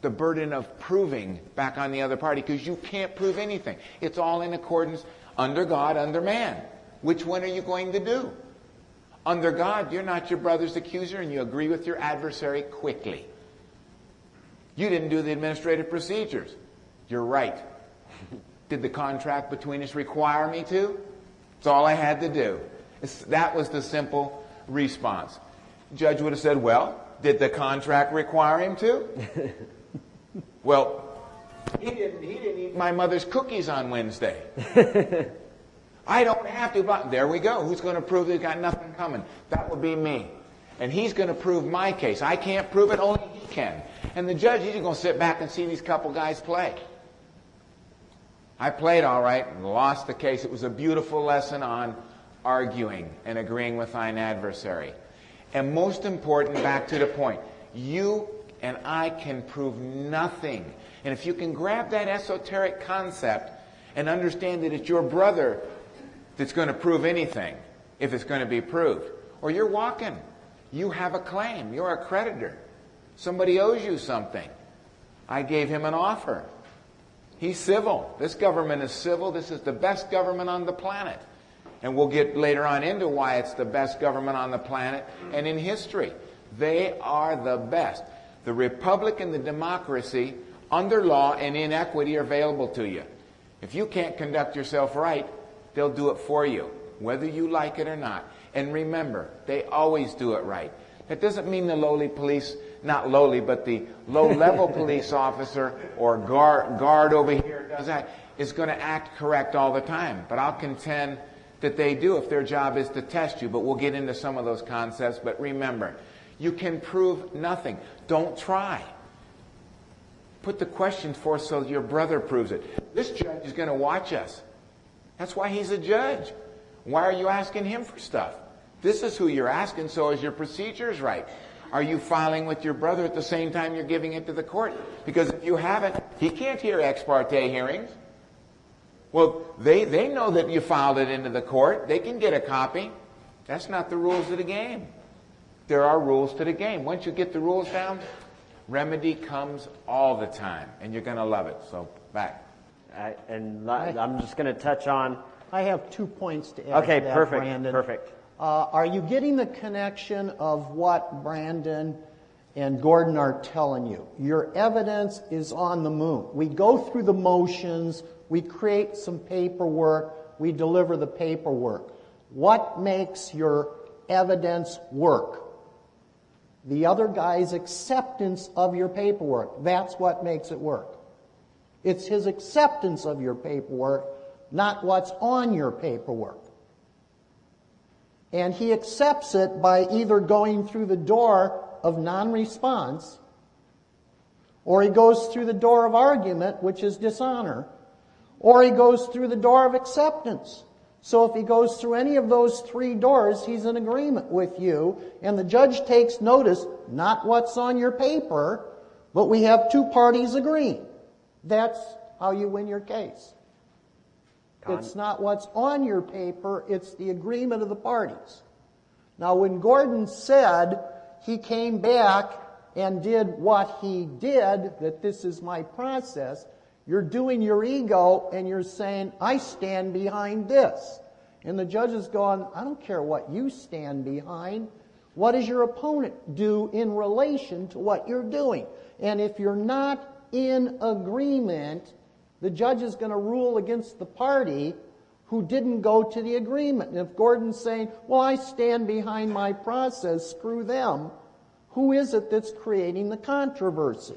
the burden of proving, back on the other party, because you can't prove anything. It's all in accordance under God, under man. Which one are you going to do? Under God, you're not your brother's accuser, and you agree with your adversary quickly. You didn't do the administrative procedures. You're right. Did the contract between us require me to? That's all I had to do. That was the simple response. The judge would have said, well, did the contract require him to? Well, he didn't eat my mother's cookies on Wednesday. I don't have to, but there we go. Who's going to prove they've got nothing coming? That would be me. And he's going to prove my case. I can't prove it, only he can. And the judge, he's going to sit back and see these couple guys play. I played all right and lost the case. It was a beautiful lesson on arguing and agreeing with thine adversary. And most important, back to the point, you and I can prove nothing. And if you can grab that esoteric concept and understand that it's your brother that's going to prove anything, if it's going to be proved, or you're walking, you have a claim, you're a creditor. Somebody owes you something. I gave him an offer. He's civil. This government is civil. This is the best government on the planet. And we'll get later on into why it's the best government on the planet and in history. They are the best. The republic and the democracy, under law and in equity, are available to you. If you can't conduct yourself right, they'll do it for you, whether you like it or not. And remember, they always do it right. That doesn't mean the lowly police, not lowly, but the low-level police officer or guard over here does that, is going to act correct all the time. But I'll contend that they do if their job is to test you. But we'll get into some of those concepts. But remember, you can prove nothing. Don't try. Put the questions forth so your brother proves it. This judge is going to watch us. That's why he's a judge. Why are you asking him for stuff? This is who you're asking, so is your procedures right? Are you filing with your brother at the same time you're giving it to the court? Because if you haven't, he can't hear ex parte hearings. Well, they know that you filed it into the court. They can get a copy. That's not the rules of the game. There are rules to the game. Once you get the rules down, remedy comes all the time, and you're going to love it. So, back. I'm just going to touch on... I have 2 points to add to that, perfect, Brandon. perfect. Are you getting the connection of what Brandon and Gordon are telling you? Your evidence is on the moon. We go through the motions, we create some paperwork, we deliver the paperwork. What makes your evidence work? The other guy's acceptance of your paperwork. That's what makes it work. It's his acceptance of your paperwork, not what's on your paperwork. And he accepts it by either going through the door of non-response, or he goes through the door of argument, which is dishonor, or he goes through the door of acceptance. So if he goes through any of those 3 doors, he's in agreement with you, and the judge takes notice, not what's on your paper, But we have two parties agreeing. That's how you win your case. It's not what's on your paper, it's the agreement of the parties. Now, when Gordon said he came back and did what he did, that this is my process, you're doing your ego and you're saying, I stand behind this. And the judge is going, I don't care what you stand behind. What does your opponent do in relation to what you're doing? And if you're not in agreement, the judge is going to rule against the party who didn't go to the agreement. And if Gordon's saying, well, I stand behind my process, screw them, who is it that's creating the controversy?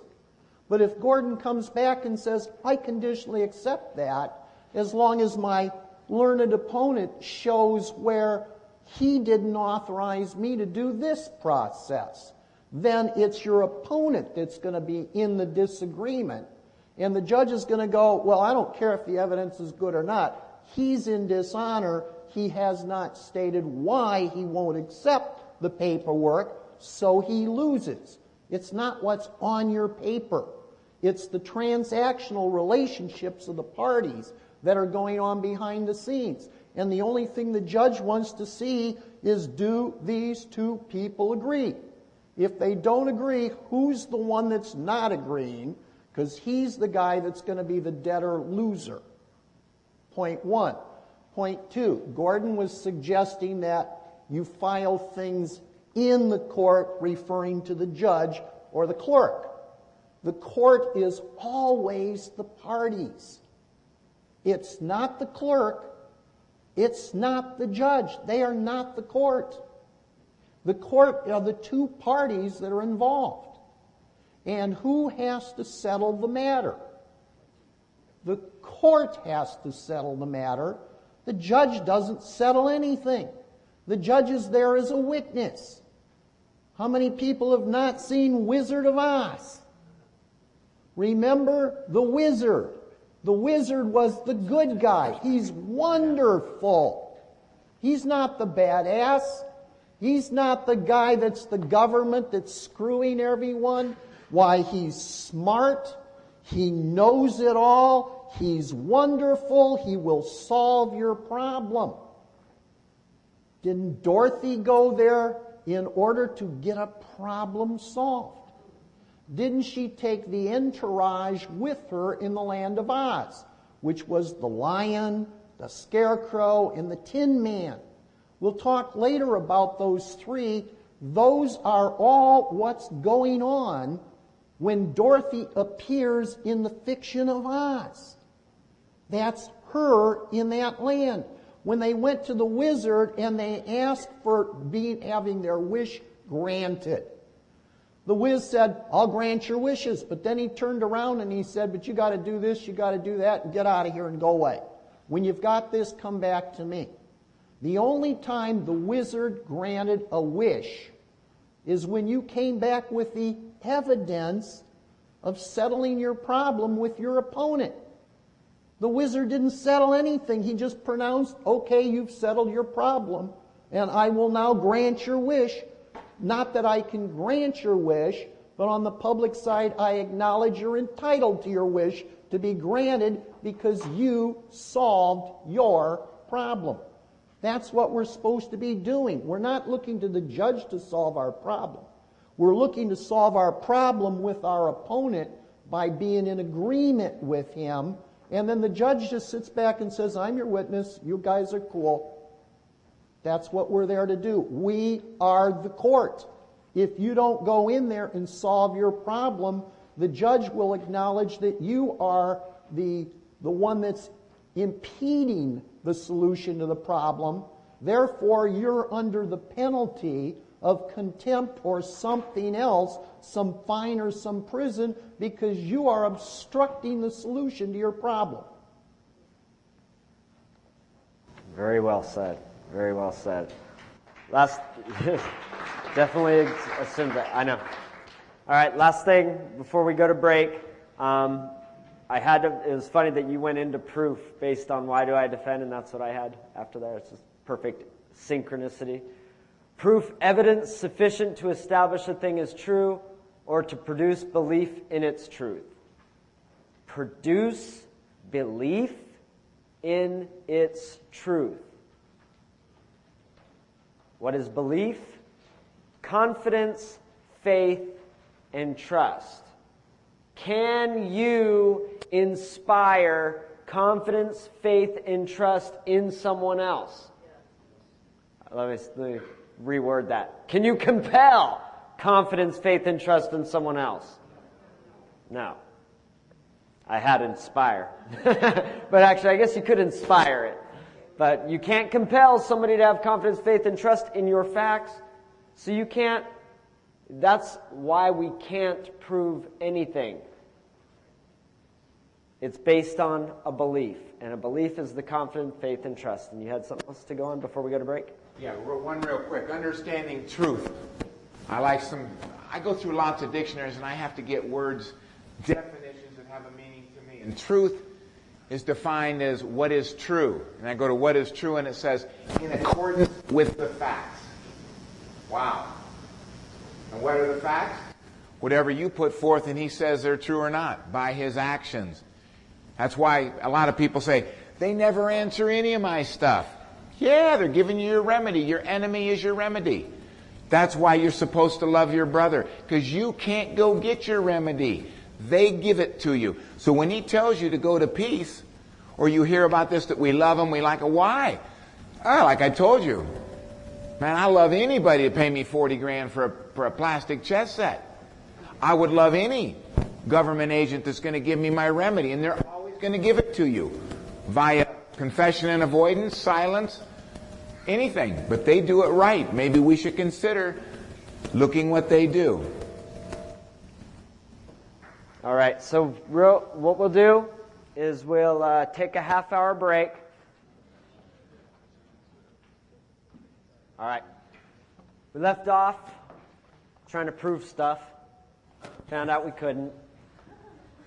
But if Gordon comes back and says, I conditionally accept that, as long as my learned opponent shows where he didn't authorize me to do this process, then it's your opponent that's going to be in the disagreement. And the judge is going to go, well, I don't care if the evidence is good or not. He's in dishonor. He has not stated why he won't accept the paperwork, so he loses. It's not what's on your paper. It's the transactional relationships of the parties that are going on behind the scenes. And the only thing the judge wants to see is, do these two people agree? If they don't agree, who's the one that's not agreeing? Because he's the guy that's going to be the debtor loser. Point one. Point two, Gordon was suggesting that you file things in the court referring to the judge or the clerk. The court is always the parties. It's not the clerk. It's not the judge. They are not the court. The court are the two parties that are involved. And who has to settle the matter? The court has to settle the matter. The judge doesn't settle anything. The judge is there as a witness. How many people have not seen Wizard of Oz? Remember the wizard. The wizard was the good guy. He's wonderful. He's not the badass. He's not the guy that's the government that's screwing everyone. Why, he's smart. He knows it all. He's wonderful. He will solve your problem. Didn't Dorothy go there in order to get a problem solved? Didn't she take the entourage with her in the land of Oz, which was the lion, the scarecrow, and the Tin Man? We'll talk later about those three. Those are all what's going on when Dorothy appears in the fiction of Oz. That's her in that land. When they went to the wizard and they asked for having their wish granted, the whiz said, I'll grant your wishes. But then he turned around and he said, but you got to do this, you got to do that, and get out of here and go away. When you've got this, come back to me. The only time the wizard granted a wish is when you came back with the evidence of settling your problem with your opponent. The wizard didn't settle anything. He just pronounced, okay, you've settled your problem, and I will now grant your wish. Not that I can grant your wish, but on the public side, I acknowledge you're entitled to your wish to be granted because you solved your problem. That's what we're supposed to be doing. We're not looking to the judge to solve our problem. We're looking to solve our problem with our opponent by being in agreement with him. And then the judge just sits back and says, I'm your witness. You guys are cool. That's what we're there to do. We are the court. If you don't go in there and solve your problem, the judge will acknowledge that you are the one that's impeding the solution to the problem. Therefore, you're under the penalty of contempt or something else, some fine or some prison, because you are obstructing the solution to your problem. Very well said. Very well said. Last, definitely assume that. I know. All right, last thing before we go to break. It was funny that you went into proof based on why do I defend, and that's what I had after that. It's just perfect synchronicity. Proof, evidence sufficient to establish a thing is true. or to produce belief in its truth? Produce belief in its truth. What is belief? Confidence, faith, and trust. Can you inspire confidence, faith, and trust in someone else? Let me reword that. Can you compel confidence, faith, and trust in someone else? No. I had inspire. But actually, I guess you could inspire it. But you can't compel somebody to have confidence, faith, and trust in your facts. So you can't. That's why we can't prove anything. It's based on a belief. And a belief is the confidence, faith, and trust. And you had something else to go on before we go to break? Yeah, one real quick. Understanding truth. I go through lots of dictionaries and I have to get words, definitions that have a meaning to me. And truth is defined as what is true. And I go to what is true and it says, in accordance with the facts. Wow. And what are the facts? Whatever you put forth and he says they're true or not, by his actions. That's why a lot of people say, they never answer any of my stuff. Yeah, they're giving you your remedy. Your enemy is your remedy. That's why you're supposed to love your brother, because you can't go get your remedy. They give it to you. So when he tells you to go to peace, or you hear about this, that we love him, we like him, why? Like I told you, man, I love anybody to pay me 40 grand for a plastic chess set. I would love any government agent that's going to give me my remedy, and they're always going to give it to you via confession and avoidance, silence, anything. But they do it right. Maybe we should consider looking what they do. All right, so what we'll do is we'll take a half-hour break. All right. We left off trying to prove stuff. Found out we couldn't.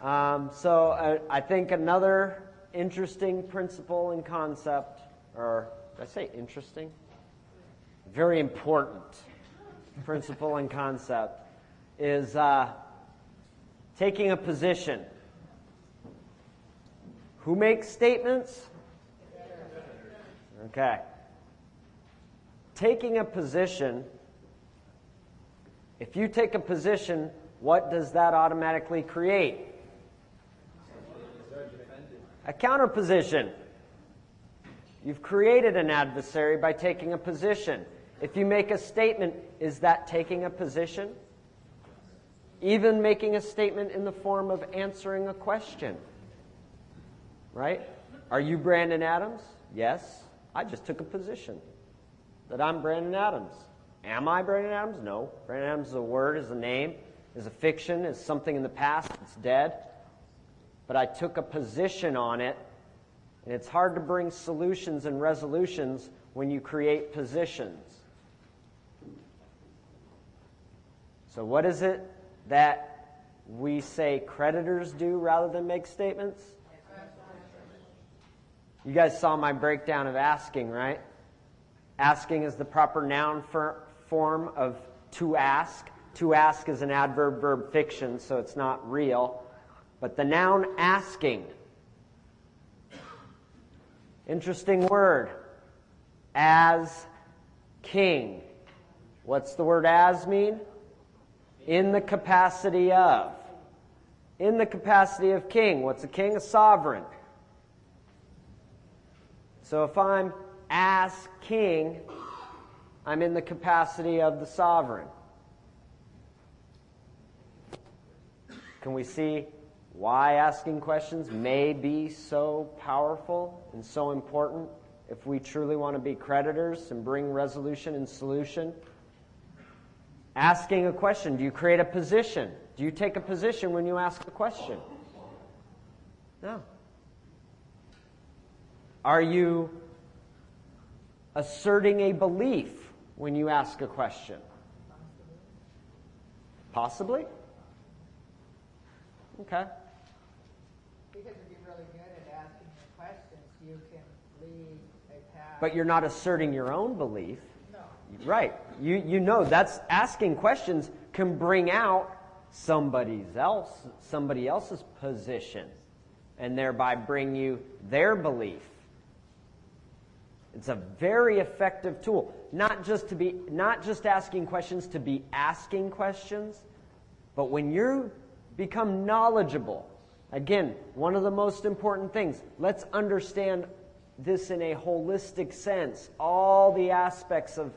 So I think another interesting principle and concept, or did I say interesting? Very important principle and concept is taking a position. Who makes statements? Okay. Taking a position, if you take a position, what does that automatically create? A counterposition. You've created an adversary by taking a position. If you make a statement, is that taking a position? Even making a statement in the form of answering a question. Right? Are you Brandon Adams? Yes. I just took a position that I'm Brandon Adams. Am I Brandon Adams? No. Brandon Adams is a word, is a name, is a fiction, is something in the past, it's dead. But I took a position on it, and it's hard to bring solutions and resolutions when you create positions. So what is it that we say creditors do rather than make statements? You guys saw my breakdown of asking, right? Asking is the proper noun form of to ask. To ask is an adverb verb fiction, so it's not real. But the noun asking, interesting word, as king. What's the word as mean? In the capacity of. In the capacity of king. What's a king? A sovereign. So if I'm as king, I'm in the capacity of the sovereign. Can we see why asking questions may be so powerful and so important if we truly want to be creditors and bring resolution and solution? Asking a question, do you create a position? Do you take a position when you ask a question? No. Are you asserting a belief when you ask a question? Possibly. Okay. Because if you're really good at asking the questions, you can lead a path. But you're not asserting your own belief. No. Right. You know that's asking questions can bring out somebody else's position, and thereby bring you their belief. It's a very effective tool. Not just asking questions to be asking questions, but when you become knowledgeable, again, one of the most important things, let's understand this in a holistic sense, all the aspects of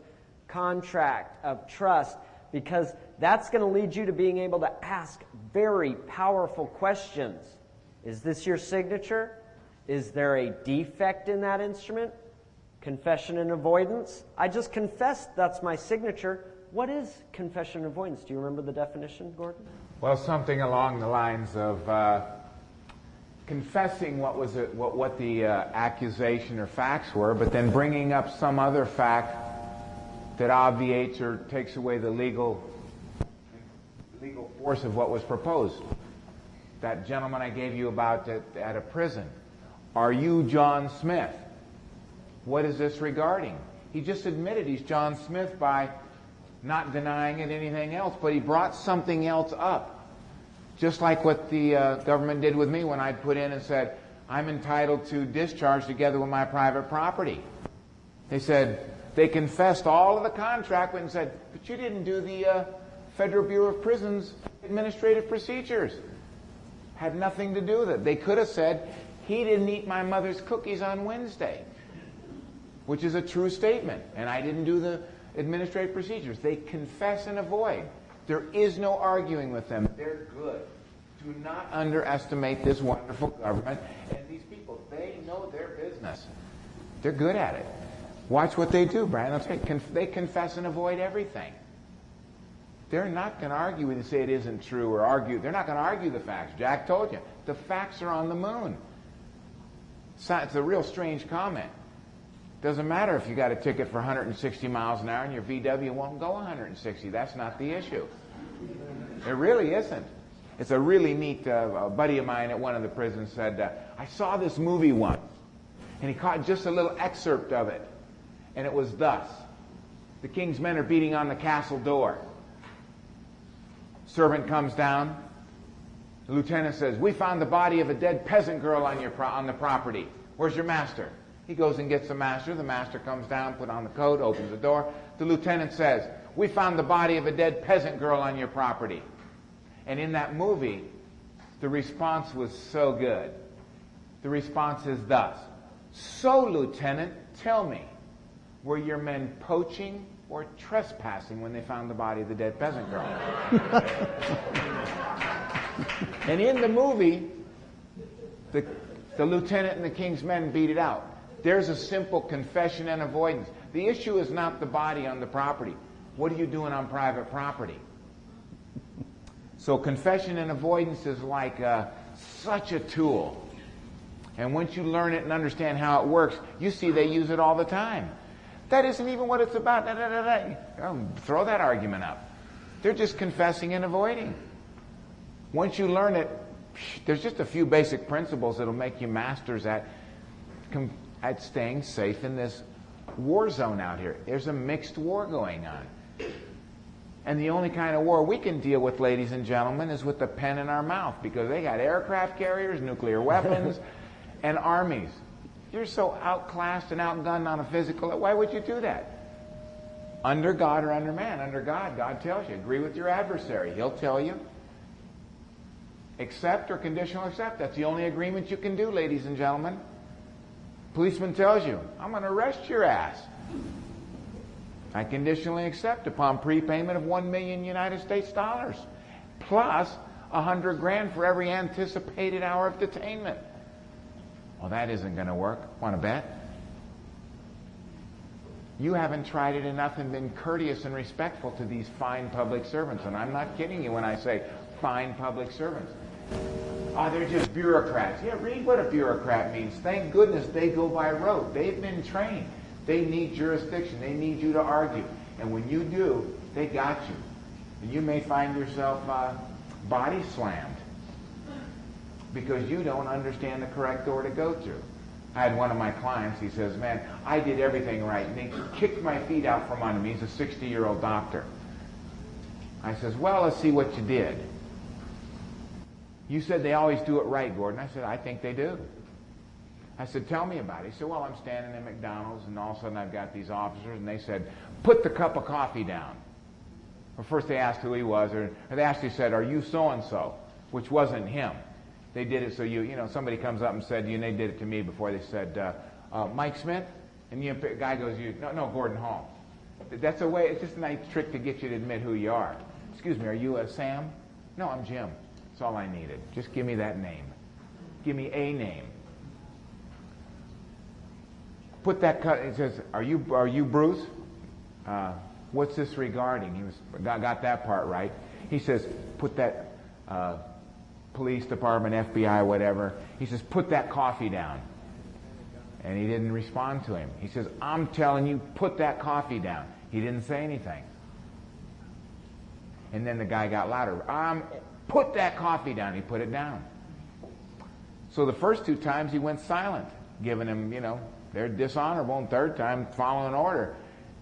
contract, of trust, because that's going to lead you to being able to ask very powerful questions. Is this your signature? Is there a defect in that instrument? Confession and avoidance. I just confessed that's my signature. What is confession and avoidance? Do you remember the definition, Gordon? Well, something along the lines of confessing what the accusation or facts were, but then bringing up some other fact that obviates or takes away the legal force of what was proposed. That gentleman I gave you about at a prison. Are you John Smith? What is this regarding? He just admitted he's John Smith by not denying it, anything else, but he brought something else up. Just like what the government did with me when I put in and said, I'm entitled to discharge together with my private property. They said, they confessed all of the contract and said, but you didn't do the Federal Bureau of Prisons administrative procedures. Had nothing to do with it. They could have said, he didn't eat my mother's cookies on Wednesday, which is a true statement, and I didn't do the administrative procedures. They confess and avoid. There is no arguing with them. They're good. Do not underestimate this wonderful government and these people. They know their business. They're good at it. Watch what they do, Brian. They confess and avoid everything. They're not going to argue with you and say it isn't true or argue. They're not going to argue the facts. Jack told you. The facts are on the moon. It's a real strange comment. Doesn't matter if you got a ticket for 160 miles an hour and your VW won't go 160. That's not the issue. It really isn't. It's a really neat, a buddy of mine at one of the prisons said, I saw this movie once, and he caught just a little excerpt of it, and it was thus. The king's men are beating on the castle door. Servant comes down. The lieutenant says, we found the body of a dead peasant girl on the property. Where's your master? He goes and gets the master. The master comes down, put on the coat, opens the door. The lieutenant says, we found the body of a dead peasant girl on your property. And in that movie, the response was so good. The response is thus. So, Lieutenant, tell me, were your men poaching or trespassing when they found the body of the dead peasant girl? And in the movie, the lieutenant and the king's men beat it out. There's a simple confession and avoidance. The issue is not the body on the property. What are you doing on private property? So confession and avoidance is like such a tool. And once you learn it and understand how it works, you see they use it all the time. That isn't even what it's about. Throw that argument up. They're just confessing and avoiding. Once you learn it, there's just a few basic principles that'll make you masters at staying safe in this war zone out here. There's a mixed war going on. And the only kind of war we can deal with, ladies and gentlemen, is with the pen in our mouth, because they got aircraft carriers, nuclear weapons, and armies. You're so outclassed and outgunned on a physical, why would you do that? Under God or under man? Under God, God tells you. Agree with your adversary. He'll tell you. Accept or conditional accept. That's the only agreement you can do, ladies and gentlemen. Policeman tells you, I'm going to arrest your ass. I conditionally accept upon prepayment of $1 million United States dollars, plus $100,000 for every anticipated hour of detainment. Well, that isn't going to work. Want to bet? You haven't tried it enough and been courteous and respectful to these fine public servants. And I'm not kidding you when I say fine public servants. Oh, they're just bureaucrats. Yeah, read what a bureaucrat means. Thank goodness they go by rote. They've been trained. They need jurisdiction. They need you to argue. And when you do, they got you. And you may find yourself body slammed because you don't understand the correct door to go through. I had one of my clients, he says, man, I did everything right. And they kicked my feet out from under me. He's a 60-year-old doctor. I says, well, let's see what you did. You said they always do it right, Gordon. I said, I think they do. I said, tell me about it. He said, well, I'm standing at McDonald's, and all of a sudden I've got these officers, and they said, put the cup of coffee down. Well, first they asked who he was, or they actually said, are you so-and-so? Which wasn't him. They did it so you know, somebody comes up and said, they did it to me before. They said, Mike Smith? And the guy goes, no, Gordon Hall. That's a way, it's just a nice trick to get you to admit who you are. Excuse me, are you Sam? No, I'm Jim. That's all I needed. Just give me that name. Give me a name. Put that cut. It says, "Are you Bruce? What's this regarding?" He got that part right. He says, "Put that police department, FBI, whatever." He says, "Put that coffee down." And he didn't respond to him. He says, "I'm telling you, put that coffee down." He didn't say anything. And then the guy got louder. Put that coffee down." He put it down. So the first 2 times he went silent, giving him, they're dishonorable, and third time, following order.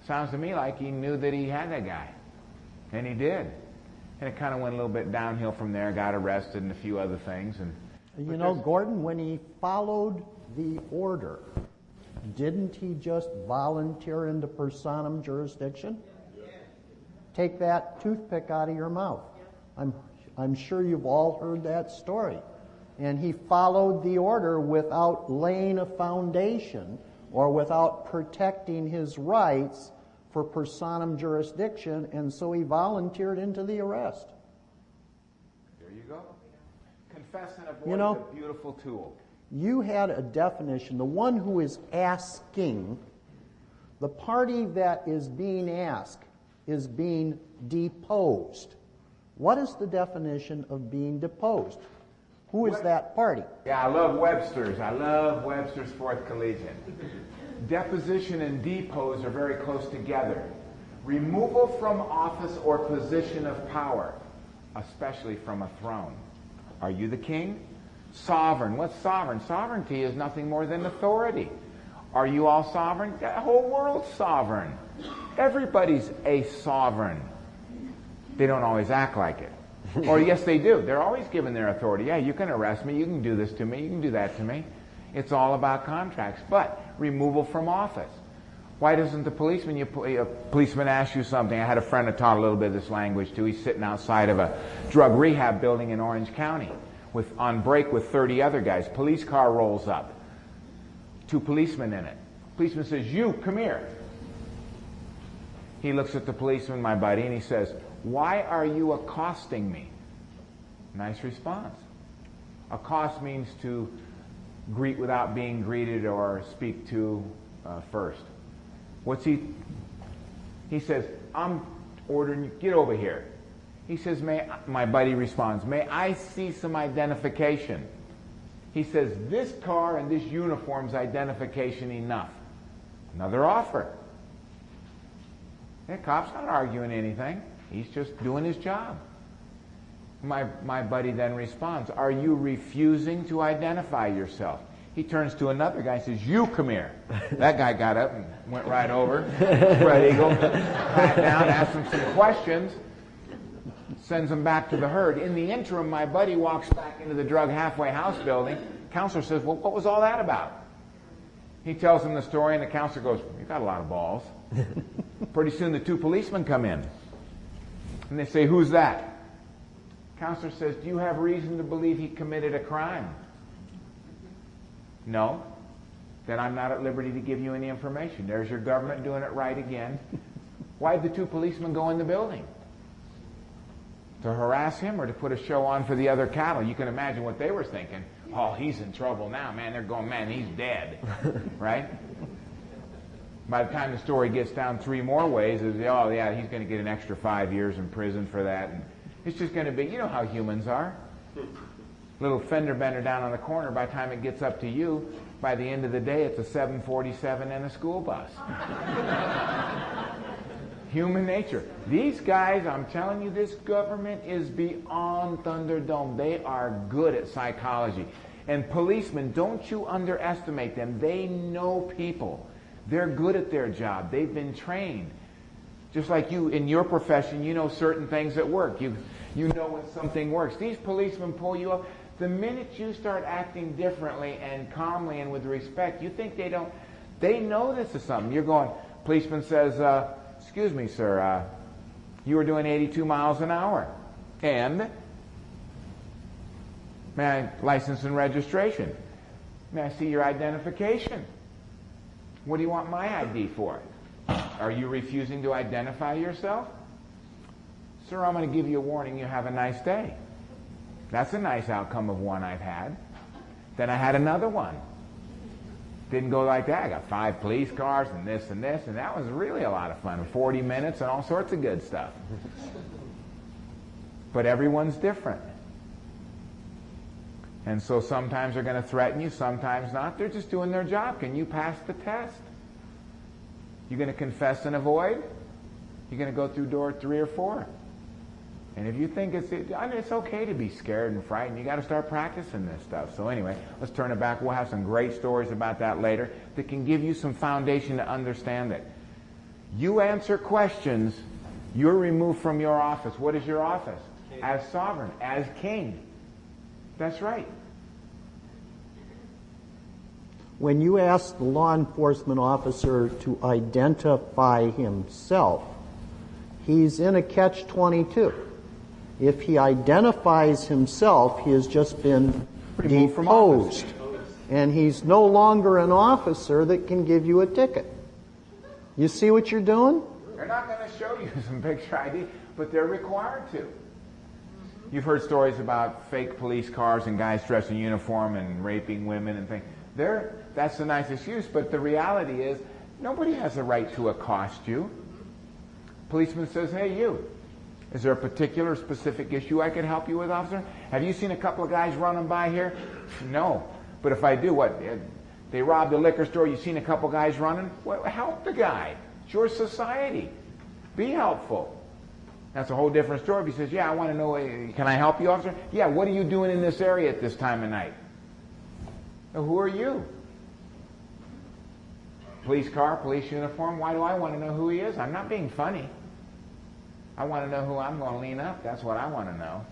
Sounds to me like he knew that he had that guy. And he did. And it kind of went a little bit downhill from there, got arrested and a few other things. And Gordon, when he followed the order, didn't he just volunteer into personam jurisdiction? Take that toothpick out of your mouth. I'm sure you've all heard that story. And he followed the order without laying a foundation or without protecting his rights for personam jurisdiction, and so he volunteered into the arrest. There you go. Confess and avoid is a beautiful tool. You had a definition. The one who is asking, the party that is being asked is being deposed. What is the definition of being deposed? Who is that party? Yeah, I love Webster's. I love Webster's Fourth Collegian. Deposition and depose are very close together. Removal from office or position of power, especially from a throne. Are you the king? Sovereign. What's sovereign? Sovereignty is nothing more than authority. Are you all sovereign? The whole world's sovereign. Everybody's a sovereign. They don't always act like it. Or yes, they do. They're always given their authority. Yeah, you can arrest me. You can do this to me. You can do that to me. It's all about contracts. But removal from office. Why doesn't the policeman, a policeman asks you something? I had a friend that taught a little bit of this language too. He's sitting outside of a drug rehab building in Orange County on break with 30 other guys. Police car rolls up. 2 policemen in it. Policeman says, "You, come here." He looks at the policeman, my buddy, and he says, "Why are you accosting me?" Nice response. Accost means to greet without being greeted or speak to first. What's he says, "I'm ordering you, get over here." He says, my buddy responds, "May I see some identification?" He says, "This car and this uniform's identification enough." Another offer. The cop's not arguing anything. He's just doing his job. My buddy then responds, "Are you refusing to identify yourself?" He turns to another guy and says, "You come here." That guy got up and went right over. Spread eagle. Sat down, asked him some questions. Sends him back to the herd. In the interim, my buddy walks back into the drug halfway house building. Counselor says, "Well, what was all that about?" He tells him the story, and the counselor goes, "You got a lot of balls." Pretty soon the 2 policemen come in. And they say, "Who's that?" Counselor says, "Do you have reason to believe he committed a crime?" "No." "Then I'm not at liberty to give you any information." There's your government doing it right again. Why'd the 2 policemen go in the building? To harass him or to put a show on for the other cattle? You can imagine what they were thinking. "Oh, he's in trouble now, man." They're going, "Man, he's dead." Right? By the time the story gets down 3 more ways, is, "Oh, yeah, he's going to get an extra 5 years in prison for that." And it's just going to be, you know how humans are. Little fender bender down on the corner, by the time it gets up to you, by the end of the day, it's a 747 and a school bus. Human nature. These guys, I'm telling you, this government is beyond Thunderdome. They are good at psychology. And policemen, don't you underestimate them. They know people. They're good at their job. They've been trained. Just like you, in your profession, you know certain things at work. You know when something works. These policemen pull you up. The minute you start acting differently and calmly and with respect, you think they don't. They know this is something. You're going, policeman says, excuse me, sir, you were doing 82 miles an hour. And may I license and registration? May I see your identification? What do you want my ID for? Are you refusing to identify yourself? Sir, I'm going to give you a warning. You have a nice day. That's a nice outcome of one I've had. Then I had another one. Didn't go like that. I got 5 police cars and this, and that was really a lot of fun. 40 minutes and all sorts of good stuff. But everyone's different. And so sometimes they're going to threaten you, sometimes not. They're just doing their job. Can you pass the test? You're going to confess and avoid? You're going to go through door 3 or 4. And if you think it's okay to be scared and frightened, you got to start practicing this stuff. So anyway, let's turn it back. We'll have some great stories about that later that can give you some foundation to understand it. You answer questions, you're removed from your office. What is your office? King. As sovereign, as king. That's right. When you ask the law enforcement officer to identify himself, he's in a catch-22. If he identifies himself, he has just been deposed. And he's no longer an officer that can give you a ticket. You see what you're doing? They're not going to show you some picture ID, but they're required to. You've heard stories about fake police cars and guys dressed in uniform and raping women and things. That's the nice excuse, but the reality is nobody has a right to accost you. Policeman says, hey, you. Is there a particular specific issue I can help you with, officer? Have you seen a couple of guys running by here? No. But if I do, what? They robbed a liquor store, you've seen a couple of guys running? Well, help the guy. It's your society. Be helpful. That's a whole different story. If he says, yeah, I want to know, can I help you, officer? Yeah, what are you doing in this area at this time of night? Now, who are you? Police car, police uniform. Why do I want to know who he is? I'm not being funny. I want to know who I'm going to lean up. That's what I want to know.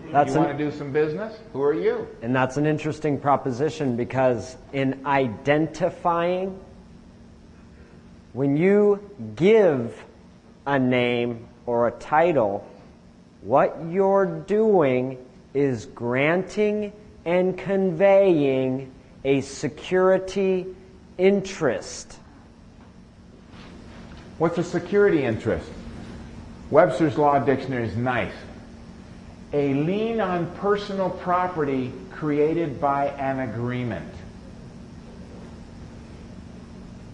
You want to do some business? Who are you? And that's an interesting proposition, because in identifying, when you give a name or a title, what you're doing is granting and conveying a security interest. What's a security interest? Webster's Law Dictionary is nice. A lien on personal property created by an agreement.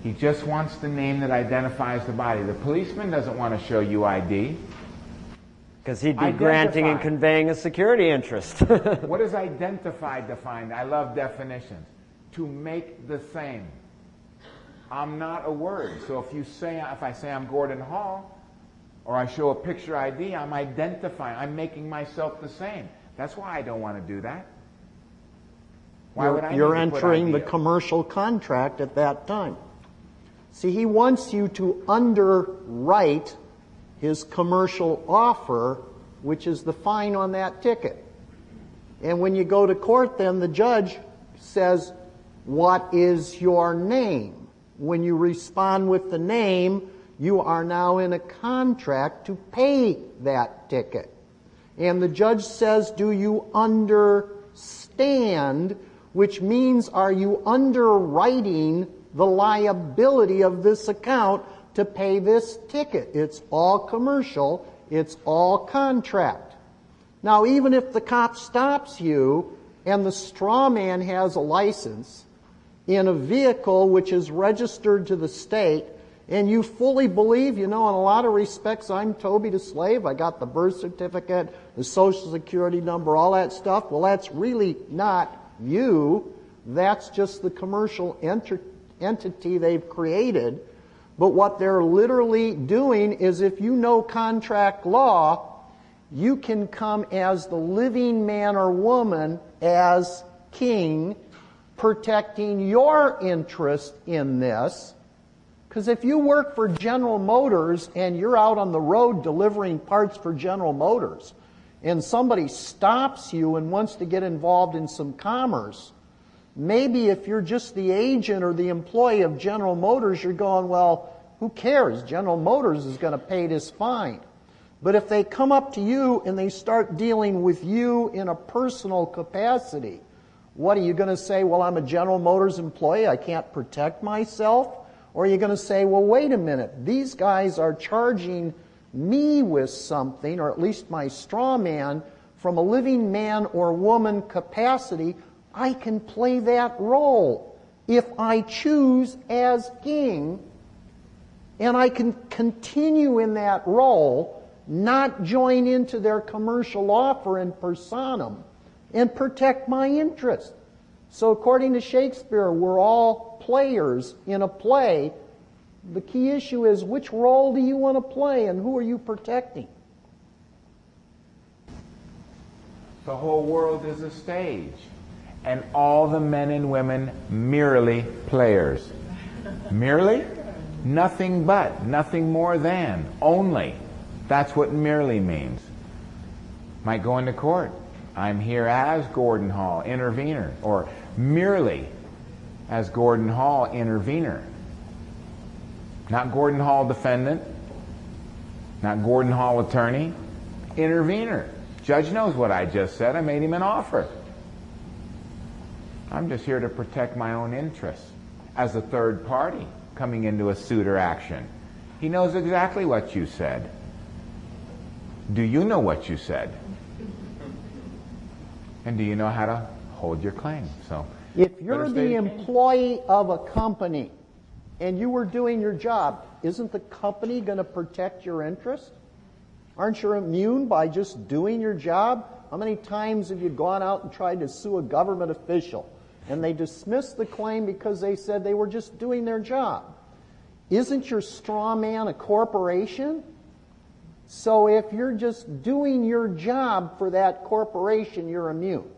He just wants the name that identifies the body. The policeman doesn't want to show you ID. Because he'd be granting and conveying a security interest. What is identified defined? I love definitions. To make the same. I'm not a word. So if I say I'm Gordon Hall, or I show a picture ID, I'm identifying. I'm making myself the same. That's why I don't want to do that. Why would I? You're entering the commercial contract at that time. See, he wants you to underwrite his commercial offer, which is the fine on that ticket. And when you go to court, then the judge says, what is your name? When you respond with the name, you are now in a contract to pay that ticket. And the judge says, do you understand? Which means, are you underwriting the liability of this account to pay this ticket? It's all commercial. It's all contract. Now, even if the cop stops you and the straw man has a license in a vehicle which is registered to the state, and you fully believe, in a lot of respects, I'm Toby the slave, I got the birth certificate, the social security number, all that stuff. Well, that's really not you. That's just the commercial entity they've created. But what they're literally doing is, if you know contract law, you can come as the living man or woman, as king, protecting your interest in this. Because if you work for General Motors and you're out on the road delivering parts for General Motors, and somebody stops you and wants to get involved in some commerce, maybe if you're just the agent or the employee of General Motors, you're going, well, who cares? General Motors is going to pay this fine. But if they come up to you and they start dealing with you in a personal capacity, what are you going to say? Well, I'm a General Motors employee, I can't protect myself? Or are you going to say, well, wait a minute, these guys are charging me with something, or at least my straw man, from a living man or woman capacity, I can play that role if I choose as king, and I can continue in that role, not join into their commercial offer in personam, and protect my interest. So according to Shakespeare, we're all players in a play. The key issue is, which role do you want to play and who are you protecting? The whole world is a stage, and all the men and women merely players. Merely? Nothing but, nothing more than, only. That's what merely means. Might go into court. I'm here as Gordon Hall, intervener, or merely as Gordon Hall, intervener. Not Gordon Hall, defendant. Not Gordon Hall, attorney. Intervener. Judge knows what I just said. I made him an offer. I'm just here to protect my own interests as a third party coming into a suit or action. He knows exactly what you said. Do you know what you said? And do you know how to hold your claim? So, if you're the employee of a company and you were doing your job, isn't the company going to protect your interest? Aren't you immune by just doing your job? How many times have you gone out and tried to sue a government official and they dismissed the claim because they said they were just doing their job? Isn't your straw man a corporation? So if you're just doing your job for that corporation, you're immune.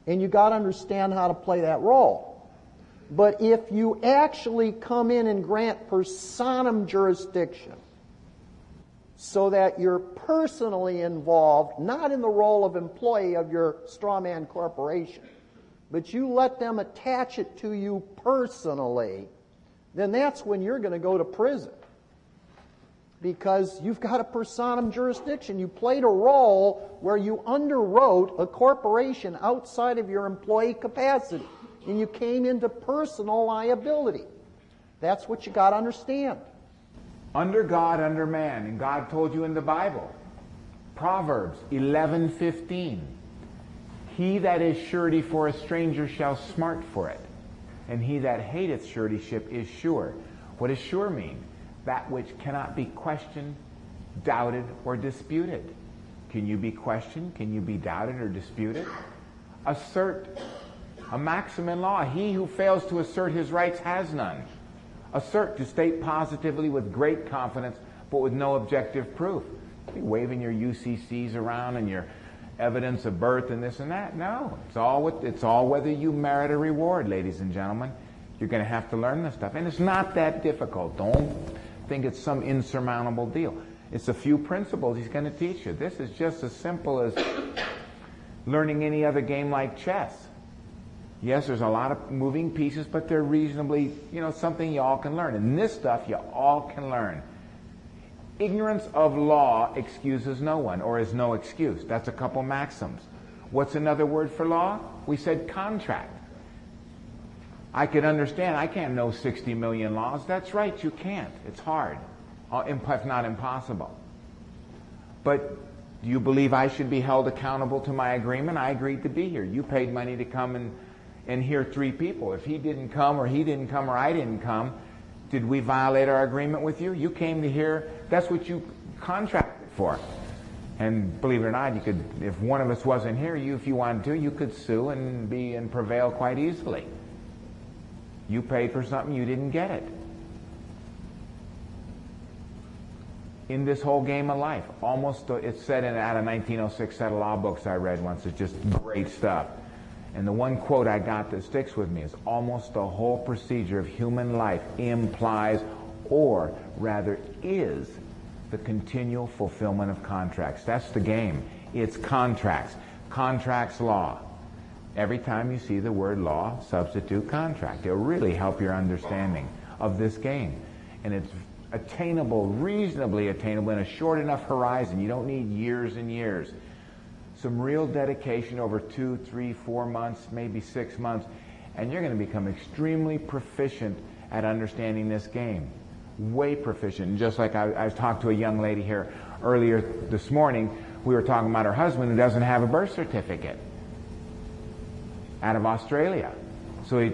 And you got to understand how to play that role. But if you actually come in and grant personam jurisdiction, so that you're personally involved, not in the role of employee of your straw man corporation, but you let them attach it to you personally, then that's when you're going to go to prison. Because you've got a personam jurisdiction. You played a role where you underwrote a corporation outside of your employee capacity, and you came into personal liability. That's what you got to understand. Under God, under man. And God told you in the Bible, Proverbs 11:15, he that is surety for a stranger shall smart for it, and he that hateth suretyship is sure. What does sure mean? That which cannot be questioned, doubted, or disputed. Can you be questioned? Can you be doubted or disputed? Assert. A maxim in law, he who fails to assert his rights has none. Assert, to state positively with great confidence, but with no objective proof. Are you waving your UCCs around and your evidence of birth and this and that? No. It's all whether you merit a reward, ladies and gentlemen. You're going to have to learn this stuff. And it's not that difficult. Don't think it's some insurmountable deal. It's a few principles he's going to teach you. This is just as simple as learning any other game like chess. Yes, there's a lot of moving pieces, but they're reasonably, something you all can learn. And this stuff you all can learn. Ignorance of law excuses no one, or is no excuse. That's a couple maxims. What's another word for law? We said contract. I could understand, I can't know 60 million laws. That's right, you can't. It's hard, if not impossible. But do you believe I should be held accountable to my agreement? I agreed to be here. You paid money to come and hear three people. If he didn't come, or I didn't come, did we violate our agreement with you? You came to hear, that's what you contracted for. And believe it or not, you could, if one of us wasn't here, if you wanted to, you could sue and prevail quite easily. You paid for something, you didn't get it. In this whole game of life, it's said out of 1906 set of law books I read once. It's just great stuff. And the one quote I got that sticks with me is, almost the whole procedure of human life implies, or rather is, the continual fulfillment of contracts. That's the game. It's contracts. Contracts law. Every time you see the word law, substitute contract. It'll really help your understanding of this game. And it's attainable, reasonably attainable in a short enough horizon. You don't need years and years. Some real dedication over 2, 3, 4 months, maybe 6 months, and you're going to become extremely proficient at understanding this game. Way proficient. And just like I talked to a young lady here earlier this morning, we were talking about her husband who doesn't have a birth certificate out of Australia. So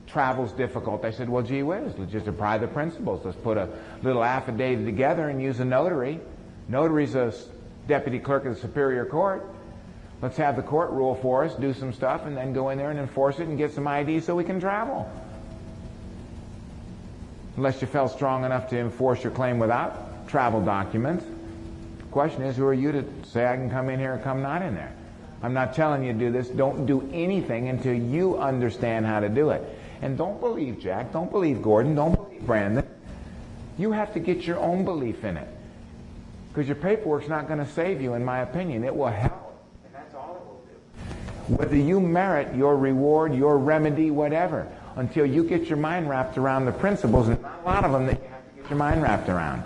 travel's difficult. I said, well, gee whiz, let's just apply the principles. Let's put a little affidavit together and use a notary. Notary's a deputy clerk of the Superior Court. Let's have the court rule for us, do some stuff, and then go in there and enforce it and get some ID so we can travel. Unless you felt strong enough to enforce your claim without travel documents. The question is, who are you to say I can come in here or come not in there? I'm not telling you to do this. Don't do anything until you understand how to do it. And don't believe Jack, don't believe Gordon, don't believe Brandon. You have to get your own belief in it. Because your paperwork's not going to save you, in my opinion. It will help. And that's all it will do. Whether you merit your reward, your remedy, whatever, until you get your mind wrapped around the principles, and not a lot of them that you have to get your mind wrapped around.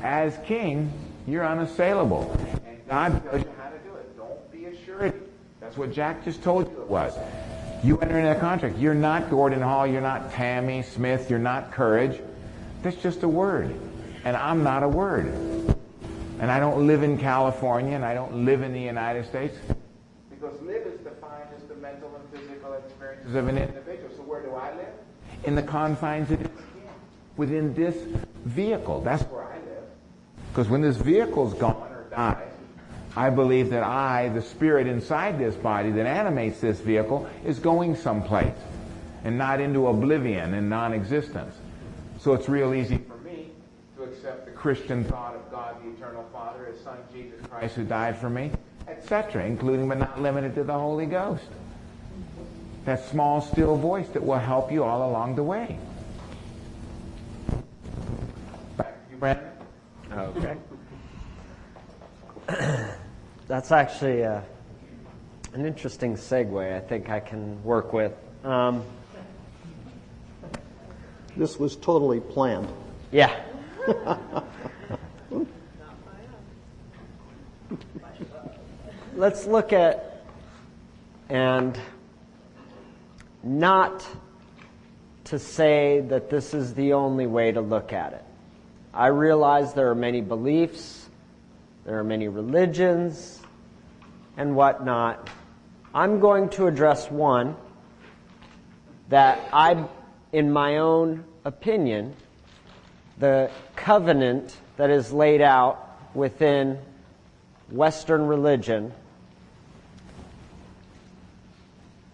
As king, you're unassailable. And God tells you how to do it. Don't be a surety. That's what Jack just told you it was. You enter into a contract. You're not Gordon Hall, you're not Tammy Smith, you're not Courage. That's just a word. And I'm not a word. And I don't live in California, and I don't live in the United States. Because live is defined as the mental and physical experiences of an individual. So where do I live? In the confines of this skin. Within this vehicle. That's where I live. Because when this vehicle's gone or dies, I believe that I, the spirit inside this body that animates this vehicle, is going someplace and not into oblivion and non-existence. So it's real easy for me to accept the Christian thought of God, the Eternal Father, His Son, Jesus Christ, who died for me, etc., including but not limited to the Holy Ghost. That small, still voice that will help you all along the way. Back to you, Brandon. Okay. That's actually an interesting segue I think I can work with. This was totally planned. Yeah. Let's look at, and not to say that this is the only way to look at it. I realize there are many beliefs, there are many religions, and whatnot. I'm going to address one that in my own opinion, the covenant that is laid out within Western religion,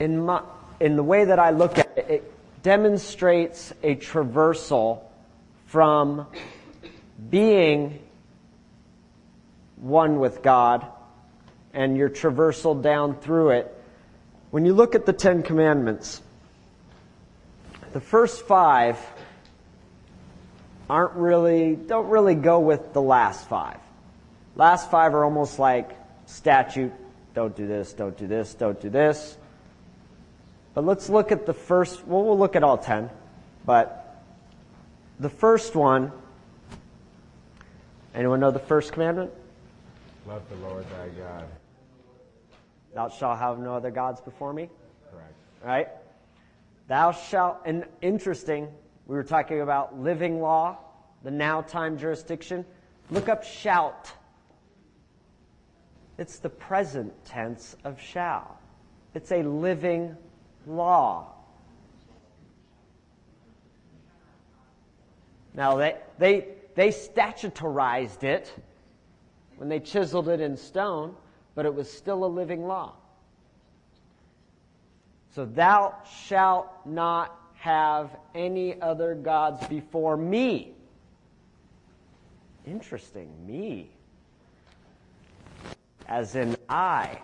in the way that I look at it, it demonstrates a traversal from being one with God and your traversal down through it. When you look at the Ten Commandments, the first 5 don't really go with the last 5. Last 5 are almost like statute. Don't do this, don't do this, don't do this. But let's look at the first, well, we'll look at all 10. But the first one, anyone know the first commandment? Love the Lord thy God. Thou shalt have no other gods before me. Correct. Right? Thou shalt, and interesting, we were talking about living law, the now time jurisdiction. Look up shout. It's the present tense of shall. It's a living law. Now they statutorized it when they chiseled it in stone, but it was still a living law. So thou shalt not have any other gods before me. Interesting, me. As in I.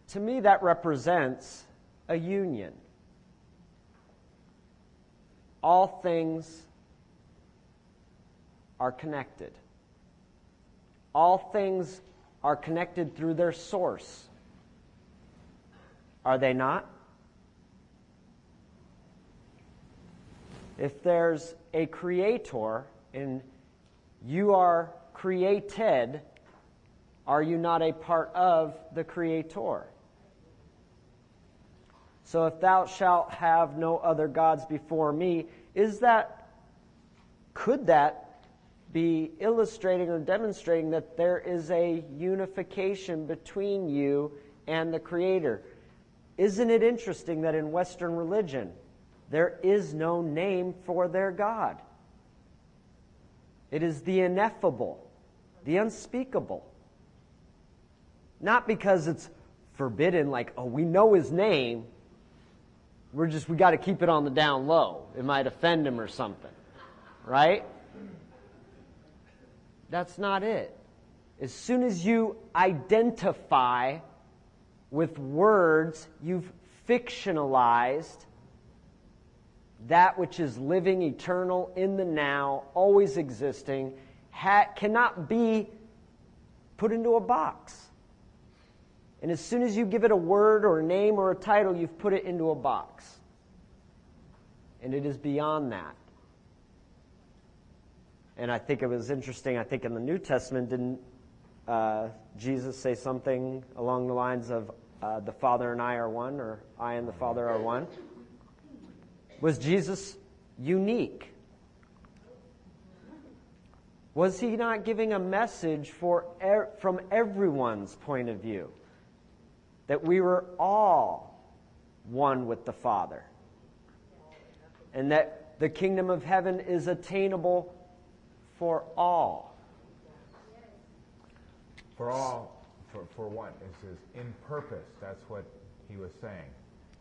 To me, that represents a union. All things are connected. All things are connected through their source. Are they not? If there's a creator and you are created, are you not a part of the creator? So if thou shalt have no other gods before me, could that be illustrating or demonstrating that there is a unification between you and the Creator? Isn't it interesting that in Western religion, there is no name for their God? It is the ineffable, the unspeakable. Not because it's forbidden, like, oh, we know his name, we got to keep it on the down low. It might offend him or something, right? That's not it. As soon as you identify with words, you've fictionalized that which is living, eternal, in the now, always existing, cannot be put into a box. And as soon as you give it a word or a name or a title, you've put it into a box. And it is beyond that. And I think it was interesting, I think in the New Testament, didn't Jesus say something along the lines of, the Father and I are one, or I and the Father are one? Was Jesus unique? Was he not giving a message from everyone's point of view? That we were all one with the Father. And that the kingdom of heaven is attainable for all. For all, for what? It says in purpose. That's what he was saying.